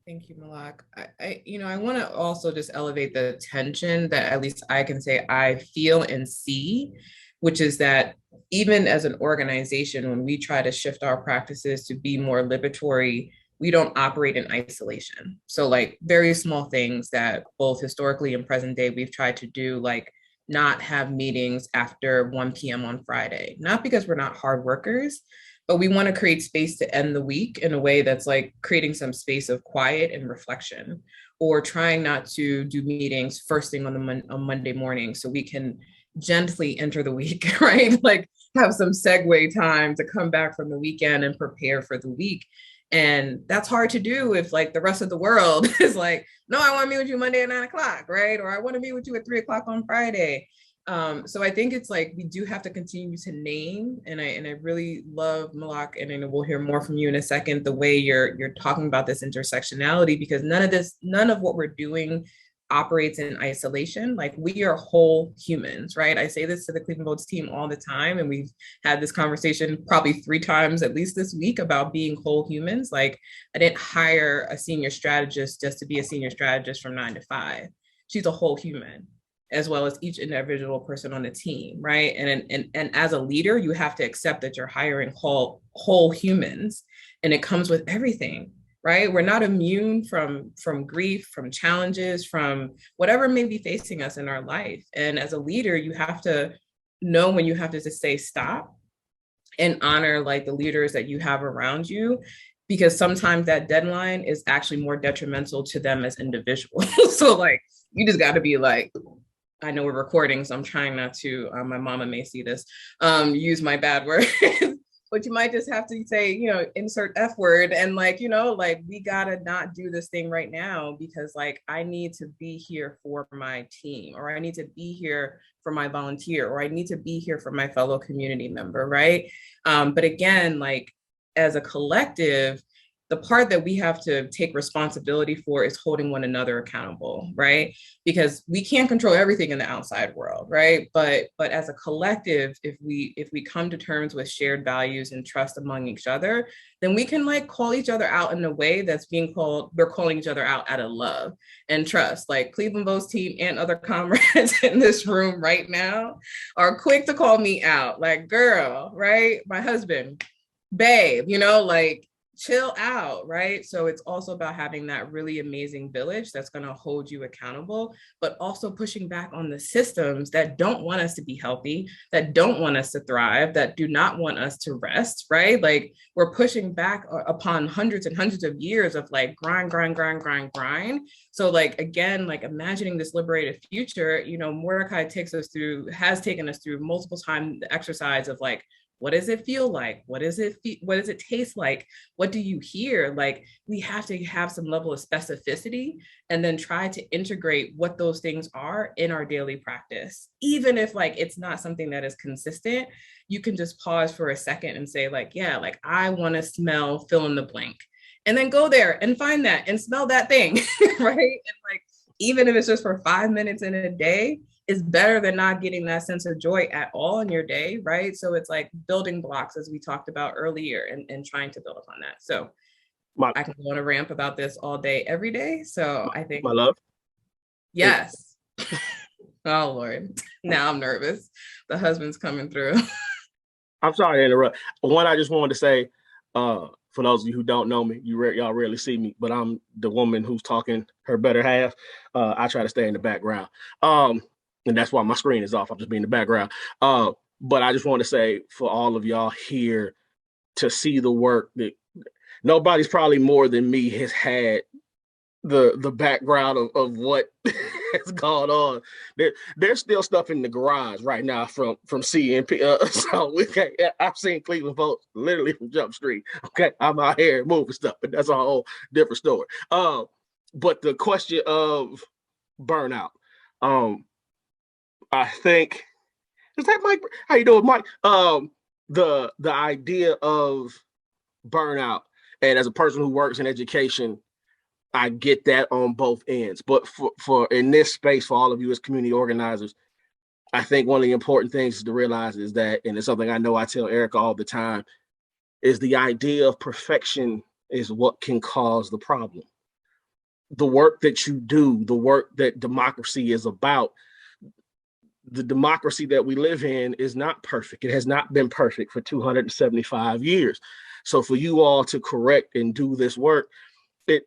Thank you, Meelak. I want to also just elevate the tension that at least I can say I feel and see, which is that even as an organization, when we try to shift our practices to be more liberatory, we don't operate in isolation. So like very small things that both historically and present day we've tried to do, like not have meetings after 1 p.m. on Friday, not because we're not hard workers, but we want to create space to end the week in a way that's like creating some space of quiet and reflection, or trying not to do meetings first thing on Monday morning so we can gently enter the week, right? Like have some segue time to come back from the weekend and prepare for the week. And that's hard to do if like the rest of the world is like, no, I want to meet with you Monday at 9 o'clock, right? Or I want to meet with you at 3 o'clock on Friday. So I think it's like we do have to continue to name, and I really love Meelak, and I know we'll hear more from you in a second, the way you're talking about this intersectionality, because none of what we're doing operates in isolation. Like we are whole humans, right? I say this to the Cleveland Votes team all the time, and we've had this conversation probably 3 times at least this week about being whole humans. Like I didn't hire a senior strategist just to be a senior strategist from 9 to 5. She's a whole human, as well as each individual person on the team, right? And as a leader, you have to accept that you're hiring whole humans, and it comes with everything, right? We're not immune from grief, from challenges, from whatever may be facing us in our life. And as a leader, you have to know when you have to just say stop and honor like the leaders that you have around you, because sometimes that deadline is actually more detrimental to them as individuals. So like, you just got to be like, I know we're recording, so I'm trying not to, my mama may see this, use my bad words, but you might just have to say, insert F word, and like, like we gotta not do this thing right now because like I need to be here for my team, or I need to be here for my volunteer, or I need to be here for my fellow community member, right? But again, like as a collective, the part that we have to take responsibility for is holding one another accountable, right? Because we can't control everything in the outside world, right? But as a collective, if we come to terms with shared values and trust among each other, then we can like call each other out in a way that's we're calling each other out out of love and trust. Like Cleveland Votes team and other comrades in this room right now are quick to call me out, like girl, right? My husband, babe, like chill out, right? So it's also about having that really amazing village that's going to hold you accountable, but also pushing back on the systems that don't want us to be healthy, that don't want us to thrive, that do not want us to rest, right? Like we're pushing back upon hundreds and hundreds of years of like grind. So like, again, like imagining this liberated future, Mordecai has taken us through multiple times the exercise of like What does it feel like? What does it taste like? What do you hear? Like, we have to have some level of specificity and then try to integrate what those things are in our daily practice. Even if like it's not something that is consistent, you can just pause for a second and say like, yeah, like I want to smell fill in the blank, and then go there and find that and smell that thing, right? And like, even if it's just for 5 minutes in a day, is better than not getting that sense of joy at all in your day, right? So it's like building blocks, as we talked about earlier, and trying to build upon that. So I can go on a ramp about this all day, every day. So I think my love. Yes. Oh Lord. Now I'm nervous. The husband's coming through. I'm sorry to interrupt. One, I just wanted to say, for those of you who don't know me, y'all rarely see me, but I'm the woman who's talking her better half. I try to stay in the background. And that's why my screen is off. I'm just being in the background. But I just want to say for all of y'all here to see the work that nobody's probably more than me has had the background of what has gone on. There's still stuff in the garage right now from CNP. I've seen Cleveland Votes literally from Jump Street. Okay, I'm out here moving stuff, but that's a whole different story. But the question of burnout, I think, is that Mike? How you doing, Mike? The idea of burnout, and as a person who works in education, I get that on both ends. But for in this space, for all of you as community organizers, I think one of the important things to realize is that, and it's something I know I tell Erica all the time, is the idea of perfection is what can cause the problem. The work that you do, the work that democracy is about, the democracy that we live in is not perfect. It has not been perfect for 275 years. So for you all to correct and do this work, you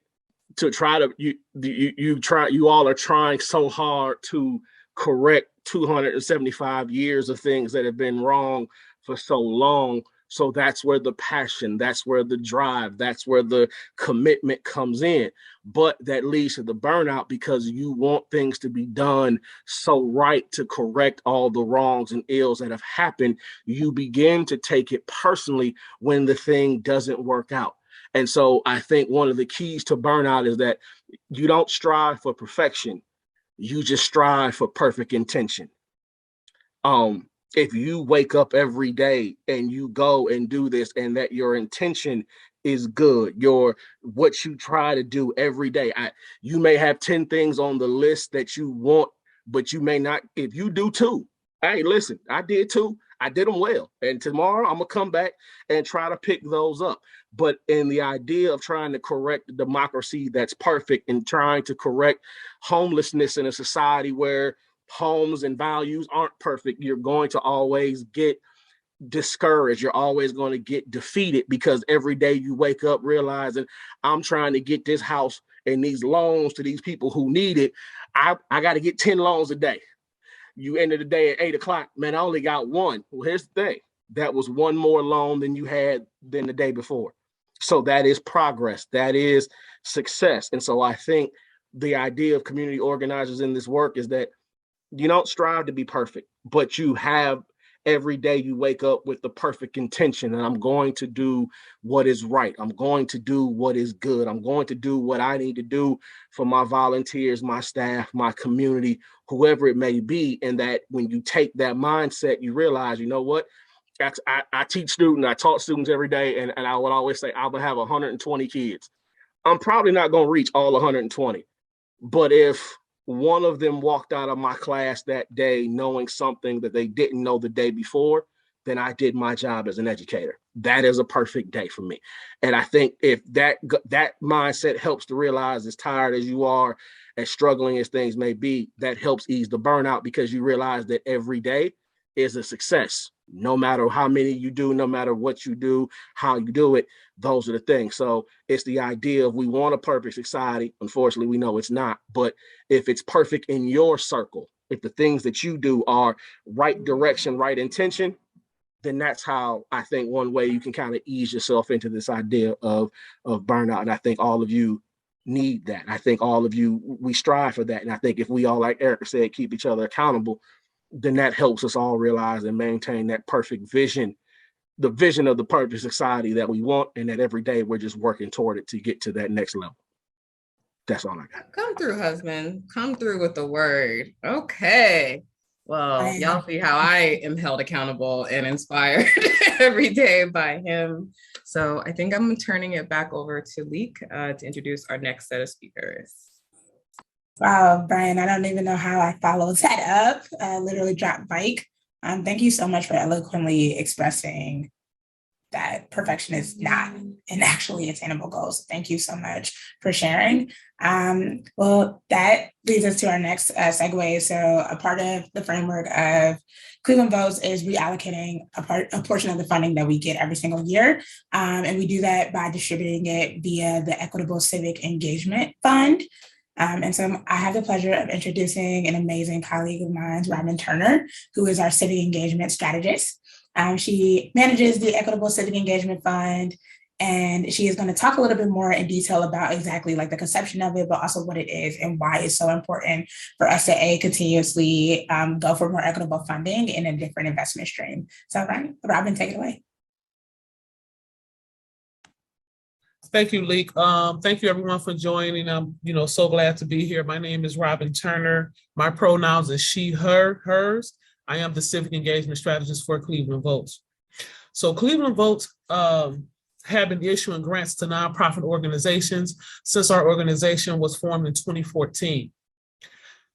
all are trying so hard to correct 275 years of things that have been wrong for so long. So that's where the passion, that's where the drive, that's where the commitment comes in. But that leads to the burnout because you want things to be done so right to correct all the wrongs and ills that have happened. You begin to take it personally when the thing doesn't work out. And so I think one of the keys to burnout is that you don't strive for perfection. You just strive for perfect intention. If you wake up every day and you go and do this and that your intention is good, what you try to do every day, you may have 10 things on the list that you want, but you may not. If you do 2, hey, listen, I did 2. I did them well. And tomorrow I'm going to come back and try to pick those up. But in the idea of trying to correct the democracy that's perfect and trying to correct homelessness in a society where homes and values aren't perfect, you're going to always get discouraged. You're always going to get defeated because every day you wake up realizing I'm trying to get this house and these loans to these people who need it. I got to get 10 loans a day. You ended the day at 8 o'clock, man, I only got 1. Well, here's the thing. That was 1 more loan than you had than the day before. So that is progress. That is success. And so I think the idea of community organizers in this work is that you don't strive to be perfect, but you have every day you wake up with the perfect intention. And I'm going to do what is right. I'm going to do what is good. I'm going to do what I need to do for my volunteers, my staff, my community, whoever it may be. And that when you take that mindset, you realize, you know what? I teach students, I taught students every day, and I would always say, I would have 120 kids. I'm probably not going to reach all 120, but if one of them walked out of my class that day knowing something that they didn't know the day before, then I did my job as an educator. That is a perfect day for me. And I think if that mindset helps to realize, as tired as you are, as struggling as things may be, that helps ease the burnout because you realize that every day is a success. No matter how many you do, no matter what you do, how you do it, those are the things. So it's the idea of we want a perfect society. Unfortunately, we know it's not. But if it's perfect in your circle, if the things that you do are right direction, right intention, then that's how I think one way you can kind of ease yourself into this idea of burnout. And I think all of you need that. I think all of you, we strive for that. And I think if we all, like Erica said, keep each other accountable, then that helps us all realize and maintain that perfect vision the vision of the perfect society that we want, and that every day we're just working toward it to get to that next level. That's all I got. Come through, husband. Come through with the word. Okay. Well, y'all see how I am held accountable and inspired every day by him. So I think I'm turning it back over to Lique to introduce our next set of speakers. Wow, Brian, I don't even know how I followed that up. Literally dropped mic. Thank you so much for eloquently expressing that perfection is not an actually attainable goal. So thank you so much for sharing. Well, that leads us to our next segue. So a part of the framework of Cleveland Votes is reallocating a portion of the funding that we get every single year. And we do that by distributing it via the Equitable Civic Engagement Fund. And so I have the pleasure of introducing an amazing colleague of mine, Robin Turner, who is our civic engagement strategist. She manages the Equitable Civic Engagement Fund, and she is going to talk a little bit more in detail about exactly like the conception of it, but also what it is and why it's so important for us to continuously go for more equitable funding in a different investment stream. So Robin, take it away. Thank you, Lique. Thank you everyone for joining. I'm so glad to be here. My name is Robin Turner. My pronouns is she, her, hers. I am the Civic Engagement Strategist for Cleveland Votes. So Cleveland Votes have been issuing grants to nonprofit organizations since our organization was formed in 2014.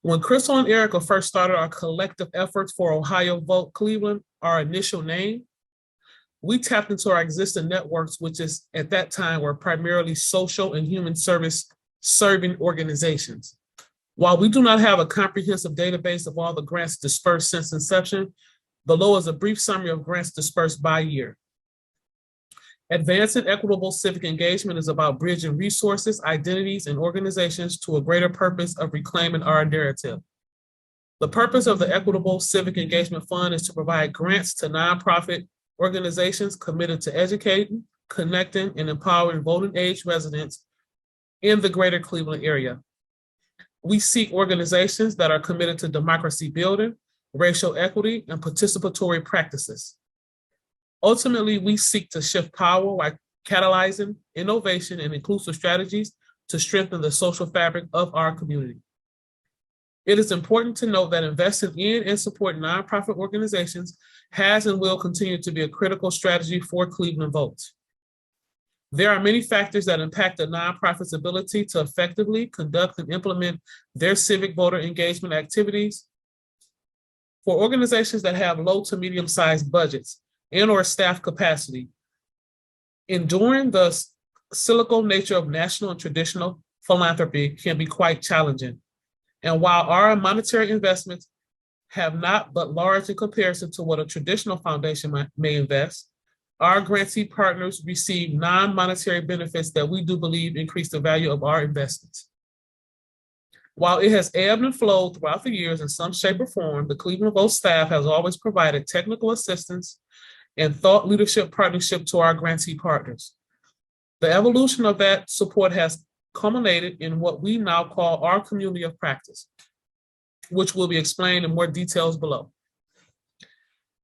When Crystal and Erica first started our collective efforts for Ohio Vote Cleveland, our initial name, we tapped into our existing networks, which is at that time were primarily social and human service serving organizations. While we do not have a comprehensive database of all the grants dispersed since inception, below is a brief summary of grants dispersed by year. Advancing equitable civic engagement is about bridging resources, identities, and organizations to a greater purpose of reclaiming our narrative. The purpose of the Equitable Civic Engagement Fund is to provide grants to nonprofit organizations committed to educating, connecting, and empowering voting age residents in the greater Cleveland area. We seek organizations that are committed to democracy building, racial equity, and participatory practices. Ultimately, we seek to shift power by catalyzing innovation and inclusive strategies to strengthen the social fabric of our community. It is important to note that investing in and supporting nonprofit organizations has and will continue to be a critical strategy for Cleveland Votes. There are many factors that impact a nonprofit's ability to effectively conduct and implement their civic voter engagement activities. For organizations that have low to medium-sized budgets and or staff capacity, enduring the cyclical nature of national and traditional philanthropy can be quite challenging. And while our monetary investments have not but large in comparison to what a traditional foundation may invest, our grantee partners receive non-monetary benefits that we do believe increase the value of our investments. While it has ebbed and flowed throughout the years in some shape or form, the Cleveland Vote staff has always provided technical assistance and thought leadership partnership to our grantee partners. The evolution of that support has culminated in what we now call our community of practice, which will be explained in more details below.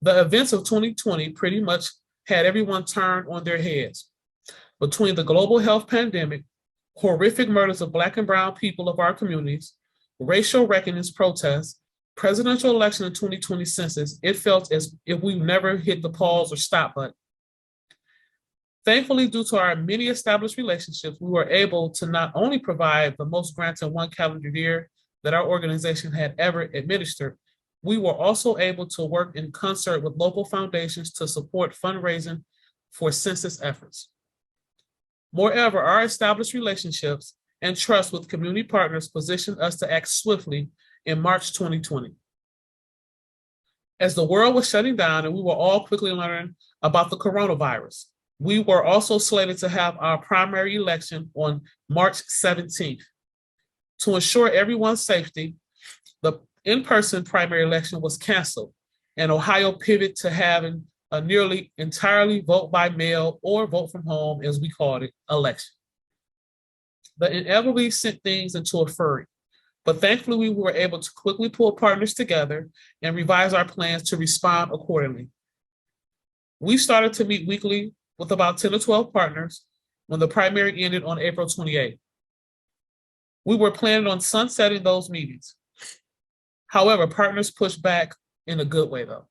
The events of 2020 pretty much had everyone turned on their heads. Between the global health pandemic, horrific murders of Black and Brown people of our communities, racial reckonings protests, presidential election in 2020 census, it felt as if we never hit the pause or stop button. Thankfully, due to our many established relationships, we were able to not only provide the most grants in one calendar year that our organization had ever administered, we were also able to work in concert with local foundations to support fundraising for census efforts. Moreover, our established relationships and trust with community partners positioned us to act swiftly in March 2020. As the world was shutting down and we were all quickly learning about the coronavirus, we were also slated to have our primary election on March 17th. To ensure everyone's safety, the in-person primary election was canceled, and Ohio pivoted to having a nearly entirely vote by mail or vote from home, as we called it, election. The inevitably sent things into a flurry, but thankfully we were able to quickly pull partners together and revise our plans to respond accordingly. We started to meet weekly with about 10 to 12 partners when the primary ended on April 28th. We were planning on sunsetting those meetings. However, partners pushed back in a good way though,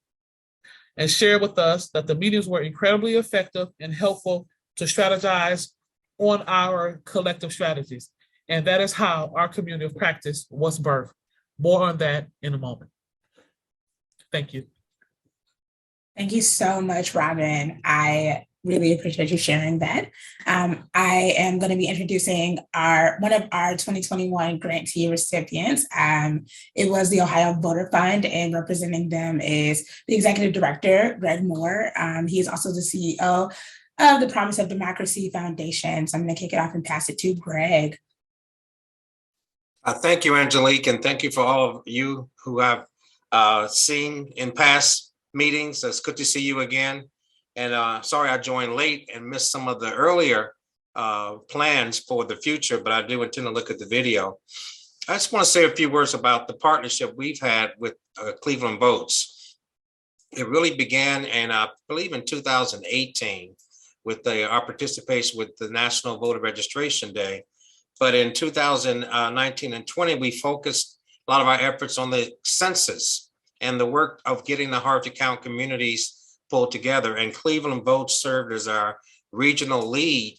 and shared with us that the meetings were incredibly effective and helpful to strategize on our collective strategies. And that is how our community of practice was birthed. More on that in a moment. Thank you. Thank you so much, Robin. I really appreciate you sharing that. I am going to be introducing one of our 2021 grantee recipients. It was the Ohio Voter Fund, and representing them is the Executive Director, Greg Moore. He is also the CEO of the Promise of Democracy Foundation. So I'm going to kick it off and pass it to Greg. Thank you, Angelique, and thank you for all of you who I've seen in past meetings. It's good to see you again. And sorry I joined late and missed some of the earlier plans for the future, but I do intend to look at the video. I just want to say a few words about the partnership we've had with Cleveland Votes. It really began in, I believe, in 2018 with our participation with the National Voter Registration Day. But in 2019 and 20, we focused a lot of our efforts on the census and the work of getting the hard to count communities pulled together. And Cleveland Votes served as our regional lead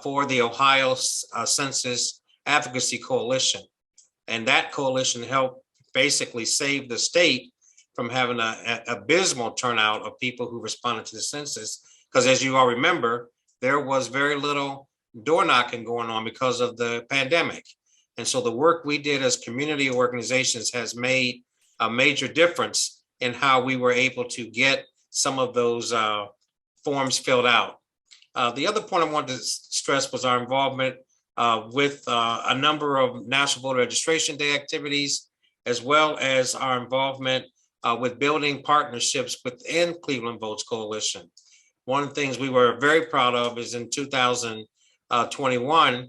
for the Ohio Census Advocacy Coalition. And that coalition helped basically save the state from having an abysmal turnout of people who responded to the census. Because as you all remember, there was very little door knocking going on because of the pandemic. And so the work we did as community organizations has made a major difference in how we were able to get some of those forms filled out. The other point I wanted to stress was our involvement with a number of National Voter Registration Day activities, as well as our involvement with building partnerships within Cleveland Votes Coalition. One of the things we were very proud of is in 2021,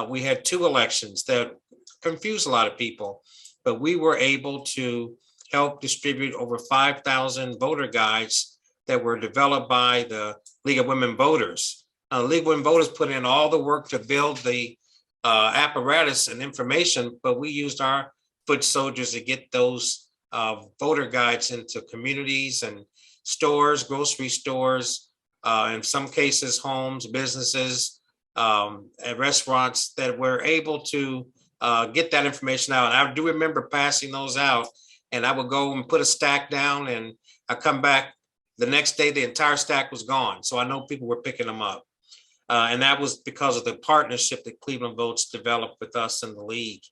we had two elections that confused a lot of people, but we were able to help distribute over 5,000 voter guides that were developed by the League of Women Voters. League of Women Voters put in all the work to build the apparatus and information, but we used our foot soldiers to get those voter guides into communities and stores, grocery stores, in some cases, homes, businesses, and restaurants that were able to get that information out. And I do remember passing those out, and I would go and put a stack down, and I come back the next day, the entire stack was gone. So I know people were picking them up. And that was because of the partnership that Cleveland Votes developed with us in the league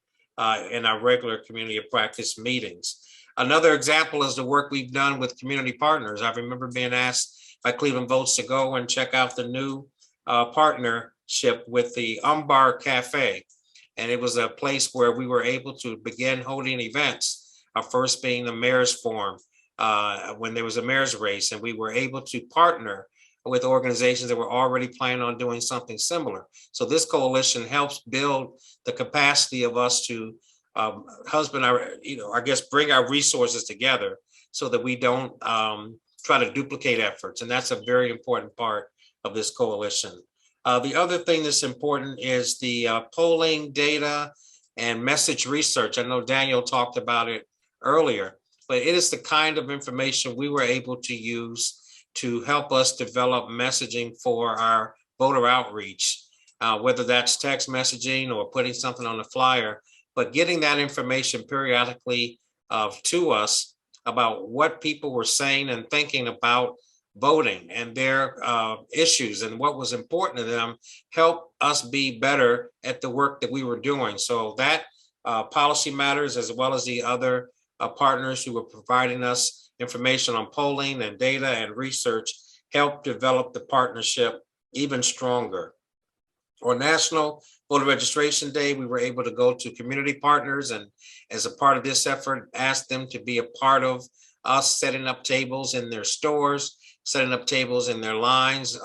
in our regular community of practice meetings. Another example is the work we've done with community partners. I remember being asked by Cleveland Votes to go and check out the new partnership with the Umbar Cafe. And it was a place where we were able to begin holding events, our first being the Mayor's Forum, when there was a mayor's race, and we were able to partner with organizations that were already planning on doing something similar. So this coalition helps build the capacity of us to husband our, I guess, bring our resources together so that we don't try to duplicate efforts. And that's a very important part of this coalition. The other thing that's important is the polling data and message research. I know Daniel talked about it earlier, but it is the kind of information we were able to use to help us develop messaging for our voter outreach, whether that's text messaging or putting something on a flyer, but getting that information periodically to us about what people were saying and thinking about voting and their issues and what was important to them helped us be better at the work that we were doing. So that Policy Matters, as well as the other partners who were providing us information on polling and data and research, helped develop the partnership even stronger. On National Voter Registration Day, we were able to go to community partners and as a part of this effort, ask them to be a part of us setting up tables in their stores, setting up tables in their lines,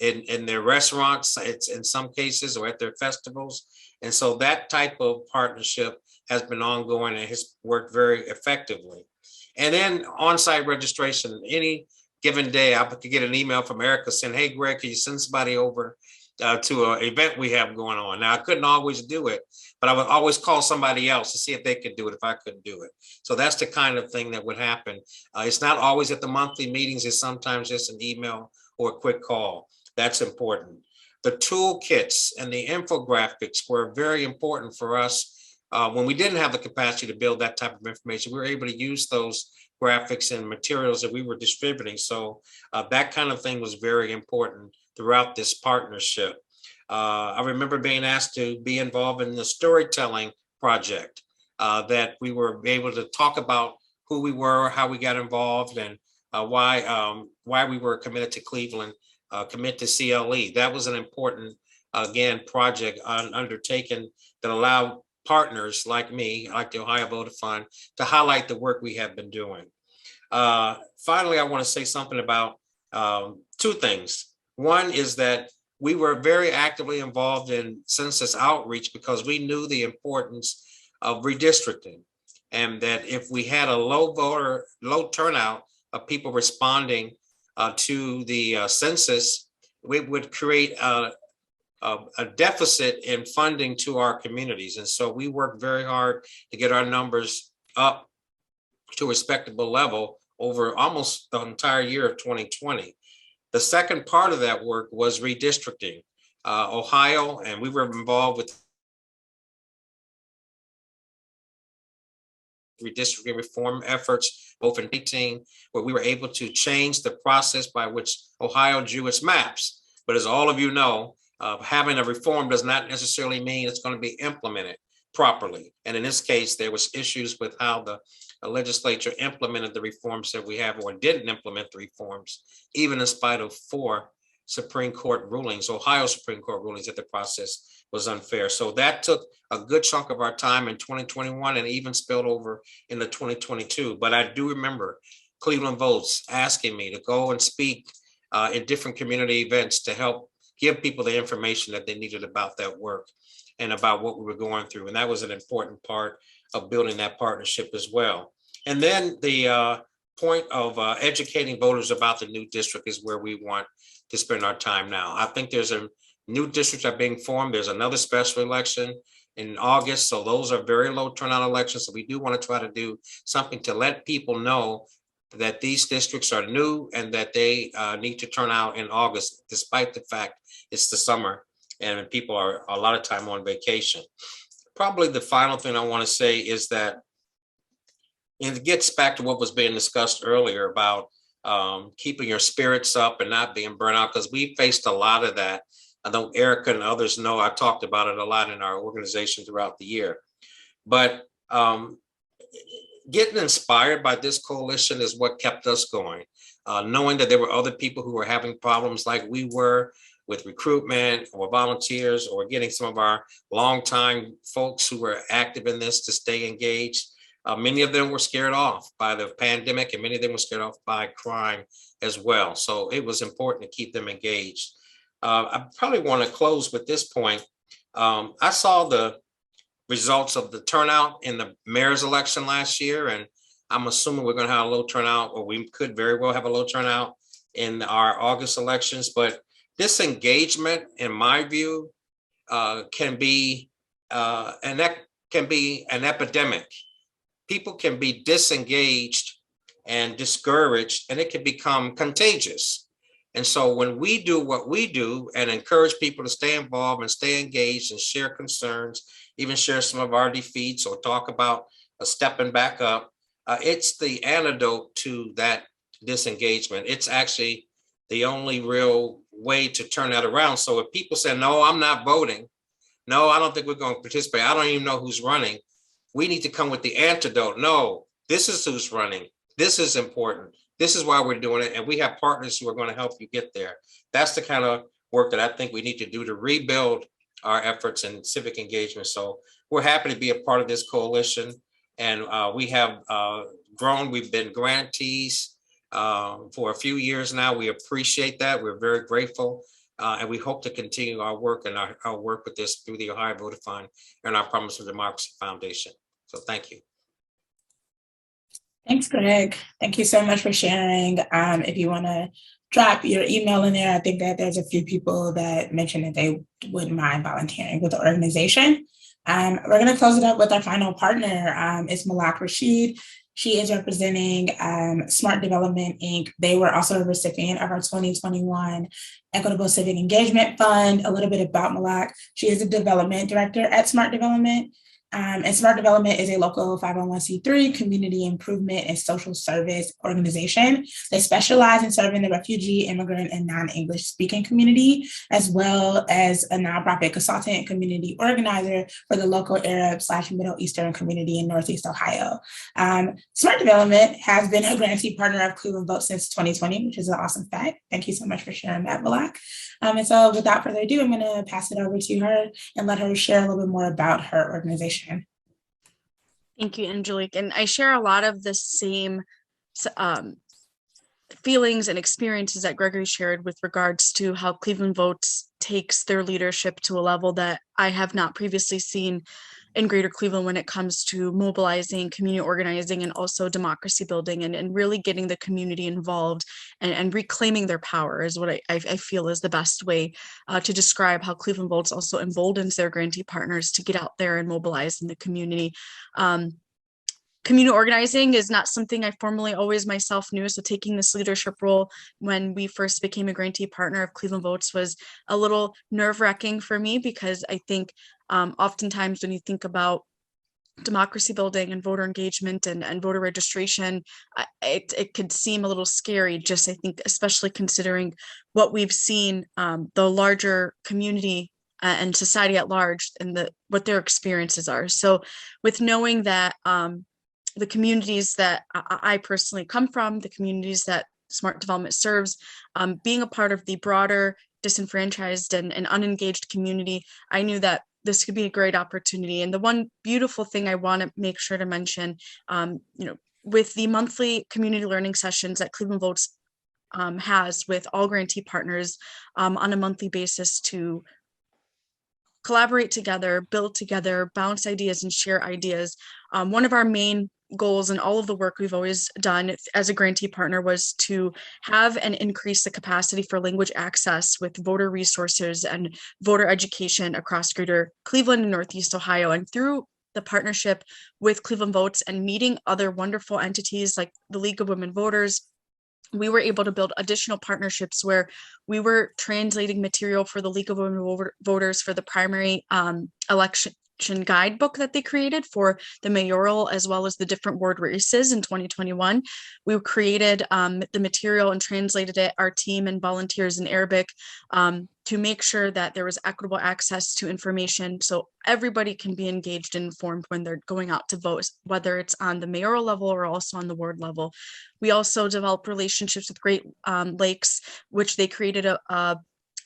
in their restaurants, it's in some cases, or at their festivals. And so that type of partnership has been ongoing and has worked very effectively. And then on-site registration, any given day, I could get an email from Erica saying, hey, Greg, can you send somebody over to an event we have going on? Now, I couldn't always do it, but I would always call somebody else to see if they could do it if I couldn't do it. So that's the kind of thing that would happen. It's not always at the monthly meetings. It's sometimes just an email or a quick call. That's important. The toolkits and the infographics were very important for us. When we didn't have the capacity to build that type of information, we were able to use those graphics and materials that we were distributing. So that kind of thing was very important throughout this partnership. I remember being asked to be involved in the storytelling project, that we were able to talk about who we were, how we got involved, and why we were committed to Cleveland, commit to CLE. That was an important, again, project undertaken that allowed partners like me, like the Ohio Voter Fund, to highlight the work we have been doing. Finally, I want to say something about two things. One is that we were very actively involved in census outreach because we knew the importance of redistricting, and that if we had a low turnout of people responding to the census, we would create a deficit in funding to our communities. And so we worked very hard to get our numbers up to a respectable level over almost the entire year of 2020. The second part of that work was redistricting. Ohio, and we were involved with redistricting reform efforts, both in 2018, where we were able to change the process by which Ohio drew its maps. But as all of you know, having a reform does not necessarily mean it's going to be implemented properly. And in this case, there was issues with how the legislature implemented the reforms that we have, or didn't implement the reforms, even in spite of 4 Supreme Court rulings, Ohio Supreme Court rulings, that the process was unfair. So that took a good chunk of our time in 2021 and even spilled over into 2022. But I do remember Cleveland Votes asking me to go and speak in different community events to help give people the information that they needed about that work and about what we were going through. And that was an important part of building that partnership as well. And then the point of educating voters about the new district is where we want to spend our time now. I think there's a new districts are being formed. There's another special election in August. So those are very low turnout elections. So we do want to try to do something to let people know that these districts are new and that they need to turn out in August, despite the fact it's the summer and people are a lot of time on vacation. Probably the final thing I want to say is that, and it gets back to what was being discussed earlier about keeping your spirits up and not being burnt out, because we faced a lot of that. I know Erica and others know I talked about it a lot in our organization throughout the year. But getting inspired by this coalition is what kept us going. Knowing that there were other people who were having problems like we were with recruitment or volunteers, or getting some of our longtime folks who were active in this to stay engaged. Many of them were scared off by the pandemic, and many of them were scared off by crime as well. So it was important to keep them engaged. I probably want to close with this point. I saw the results of the turnout in the mayor's election last year, and I'm assuming we're going to have a low turnout, or we could very well have a low turnout in our August elections. But this engagement, in my view, can be an epidemic. People can be disengaged and discouraged, and it can become contagious. And so when we do what we do and encourage people to stay involved and stay engaged and share concerns, even share some of our defeats or talk about stepping back up, it's the antidote to that disengagement. It's actually the only real way to turn that around. So if people say, no, I'm not voting, no, I don't think we're going to participate, I don't even know who's running, we need to come with the antidote. No, this is who's running. This is important. This is why we're doing it. And we have partners who are going to help you get there. That's the kind of work that I think we need to do to rebuild our efforts in civic engagement. So we're happy to be a part of this coalition. And we have grown. We've been grantees for a few years now. We appreciate that. We're very grateful. And we hope to continue our work and our work with this through the Ohio Voter Fund and our Promise of Democracy Foundation. So thank you. Thanks, Greg. Thank you so much for sharing. If you want to drop your email in there, I think that there's a few people that mentioned that they wouldn't mind volunteering with the organization. We're going to close it up with our final partner. It's Meelak Rashid. She is representing Smart Development, Inc. They were also a recipient of our 2021 Equitable Civic Engagement Fund. A little bit about Meelak. She is the development director at Smart Development. And Smart Development is a local 501c3 community improvement and social service organization. They specialize in serving the refugee, immigrant, and non-English speaking community, as well as a nonprofit consultant and community organizer for the local Arab/Middle Eastern community in Northeast Ohio. Smart Development has been a grantee partner of Cleveland Vote since 2020, which is an awesome fact. Thank you so much for sharing that, Meelak. And so without further ado, I'm going to pass it over to her and let her share a little bit more about her organization. Thank you, Angelique. And I share a lot of the same feelings and experiences that Gregory shared with regards to how Cleveland Votes takes their leadership to a level that I have not previously seen in Greater Cleveland when it comes to mobilizing, community organizing, and also democracy building, and really getting the community involved and reclaiming their power is what I feel is the best way to describe how Cleveland Votes also emboldens their grantee partners to get out there and mobilize in the community. Community organizing is not something I formally always myself knew. So taking this leadership role when we first became a grantee partner of Cleveland Votes was a little nerve-wracking for me, because I think oftentimes when you think about democracy building and voter engagement and voter registration, it could seem a little scary, just I think, especially considering what we've seen, the larger community and society at large and what their experiences are. So with knowing that the communities that I personally come from, the communities that Smart Development serves, being a part of the broader disenfranchised and unengaged community, I knew that this could be a great opportunity. And the one beautiful thing I want to make sure to mention, with the monthly community learning sessions that Cleveland Votes has with all grantee partners on a monthly basis to collaborate together, build together, bounce ideas, and share ideas. One of our main goals and all of the work we've always done as a grantee partner was to have and increase the capacity for language access with voter resources and voter education across Greater Cleveland and Northeast Ohio. And through the partnership with Cleveland Votes and meeting other wonderful entities like the League of Women Voters, we were able to build additional partnerships where we were translating material for the League of Women Voters for the primary election guidebook that they created for the mayoral as well as the different ward races in 2021. We created the material and translated it, our team and volunteers in Arabic, to make sure that there was equitable access to information so everybody can be engaged and informed when they're going out to vote, whether it's on the mayoral level or also on the ward level. We also developed relationships with Great Lakes, which they created a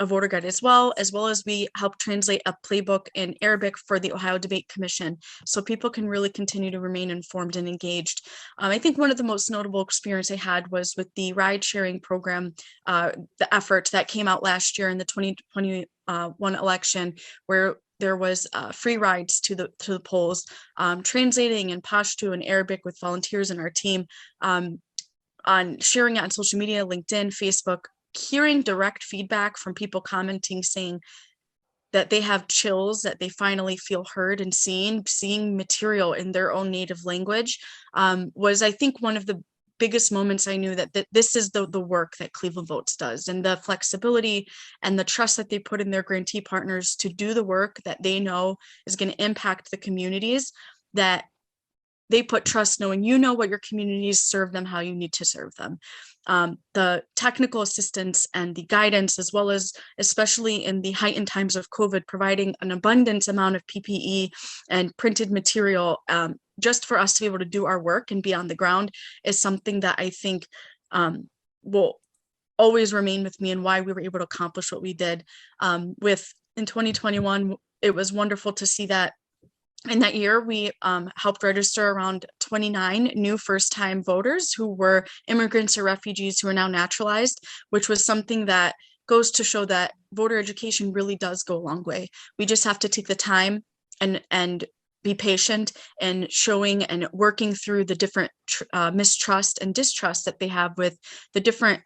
voter guide as well as we helped translate a playbook in Arabic for the Ohio Debate Commission, so people can really continue to remain informed and engaged. I think one of the most notable experience I had was with the ride sharing program, the effort that came out last year in the 2021 election, where there was free rides to the polls, translating in Pashto and Arabic with volunteers in our team, on sharing it on social media, LinkedIn, Facebook, hearing direct feedback from people commenting, saying that they have chills, that they finally feel heard and seeing material in their own native language, was, I think, one of the biggest moments I knew that this is the work that Cleveland Votes does, and the flexibility and the trust that they put in their grantee partners to do the work that they know is going to impact the communities, that they put trust knowing what your communities, serve them how you need to serve them. The technical assistance and the guidance, as well as especially in the heightened times of COVID, providing an abundant amount of PPE and printed material just for us to be able to do our work and be on the ground, is something that I think will always remain with me and why we were able to accomplish what we did. In 2021, it was wonderful to see that in that year, we helped register around 29 new first-time voters who were immigrants or refugees who are now naturalized, which was something that goes to show that voter education really does go a long way. We just have to take the time and be patient and showing and working through the different mistrust and distrust that they have with the different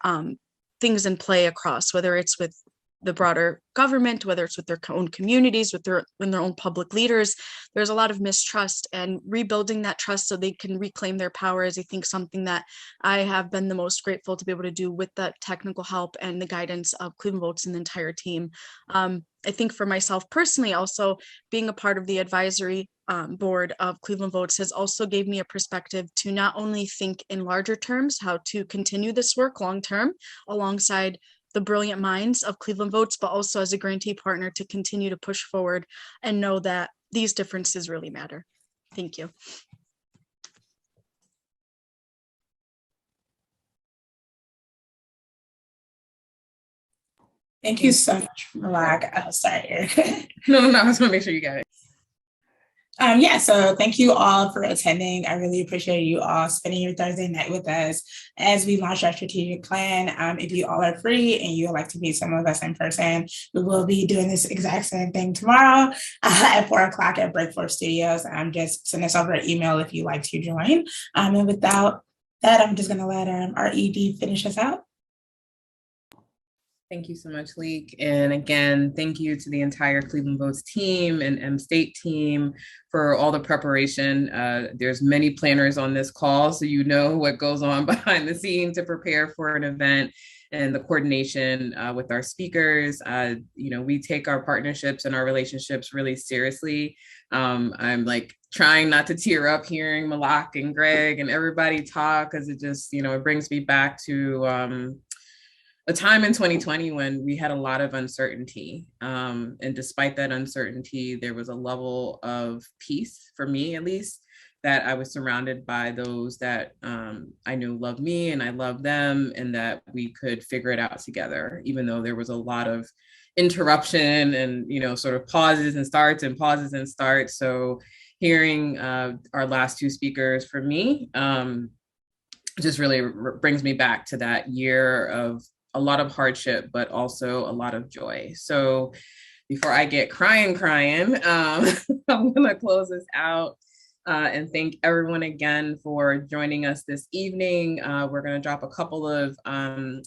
things in play across, whether it's with the broader government, whether it's with their own communities, with their own public leaders. There's a lot of mistrust, and rebuilding that trust so they can reclaim their power is, I think, something that I have been the most grateful to be able to do with the technical help and the guidance of Cleveland Votes and the entire team. I think for myself personally, also being a part of the advisory board of Cleveland Votes has also gave me a perspective to not only think in larger terms, how to continue this work long term alongside the brilliant minds of Cleveland Votes, but also as a grantee partner to continue to push forward and know that these differences really matter. Thank you. Thank you so much, Meelak. Oh, sorry, Erica. No, I just want to make sure you got it. Yeah, so thank you all for attending. I really appreciate you all spending your Thursday night with us as we launch our strategic plan. If you all are free and you would like to meet some of us in person, we will be doing this exact same thing tomorrow at 4 o'clock at Breakforth Studios. Just send us over an email if you'd like to join. And without that, I'm just going to let our ED finish us out. Thank you so much, Lique. And again, thank you to the entire Cleveland Votes team and M-State team for all the preparation. There's many planners on this call, so you know what goes on behind the scenes to prepare for an event and the coordination with our speakers. We take our partnerships and our relationships really seriously. I'm like trying not to tear up hearing Meelak and Greg and everybody talk, because it just, it brings me back to a time in 2020 when we had a lot of uncertainty. And despite that uncertainty, there was a level of peace, for me at least, that I was surrounded by those that I knew loved me and I loved them, and that we could figure it out together, even though there was a lot of interruption and, sort of pauses and starts and pauses and starts. So hearing our last two speakers for me just really brings me back to that year of a lot of hardship, but also a lot of joy. So before I get crying, I'm gonna close this out and thank everyone again for joining us this evening. We're gonna drop a couple of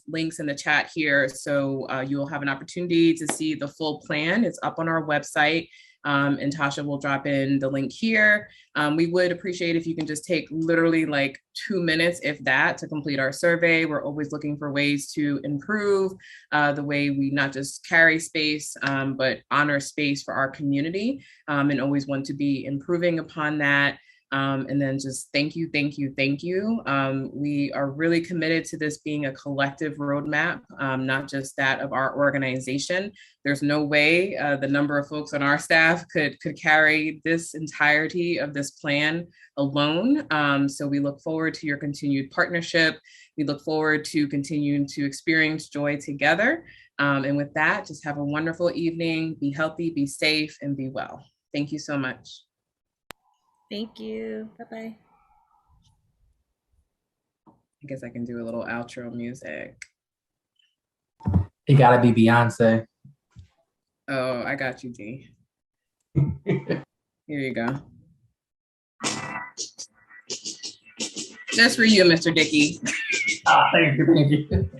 links in the chat here, so you'll have an opportunity to see the full plan. It's up on our website. And Tasha will drop in the link here. We would appreciate if you can just take literally like 2 minutes, if that, to complete our survey. We're always looking for ways to improve the way we not just carry space, but honor space for our community, and always want to be improving upon that. And then just thank you. We are really committed to this being a collective roadmap, not just that of our organization. There's no way the number of folks on our staff could carry this entirety of this plan alone. So we look forward to your continued partnership. We look forward to continuing to experience joy together. And with that, just have a wonderful evening. Be healthy, be safe, and be well. Thank you so much. Thank you. Bye-bye. I guess I can do a little outro music. It gotta be Beyonce. Oh, I got you, D. Here you go. Just for you, Mr. Dickey. Thank you.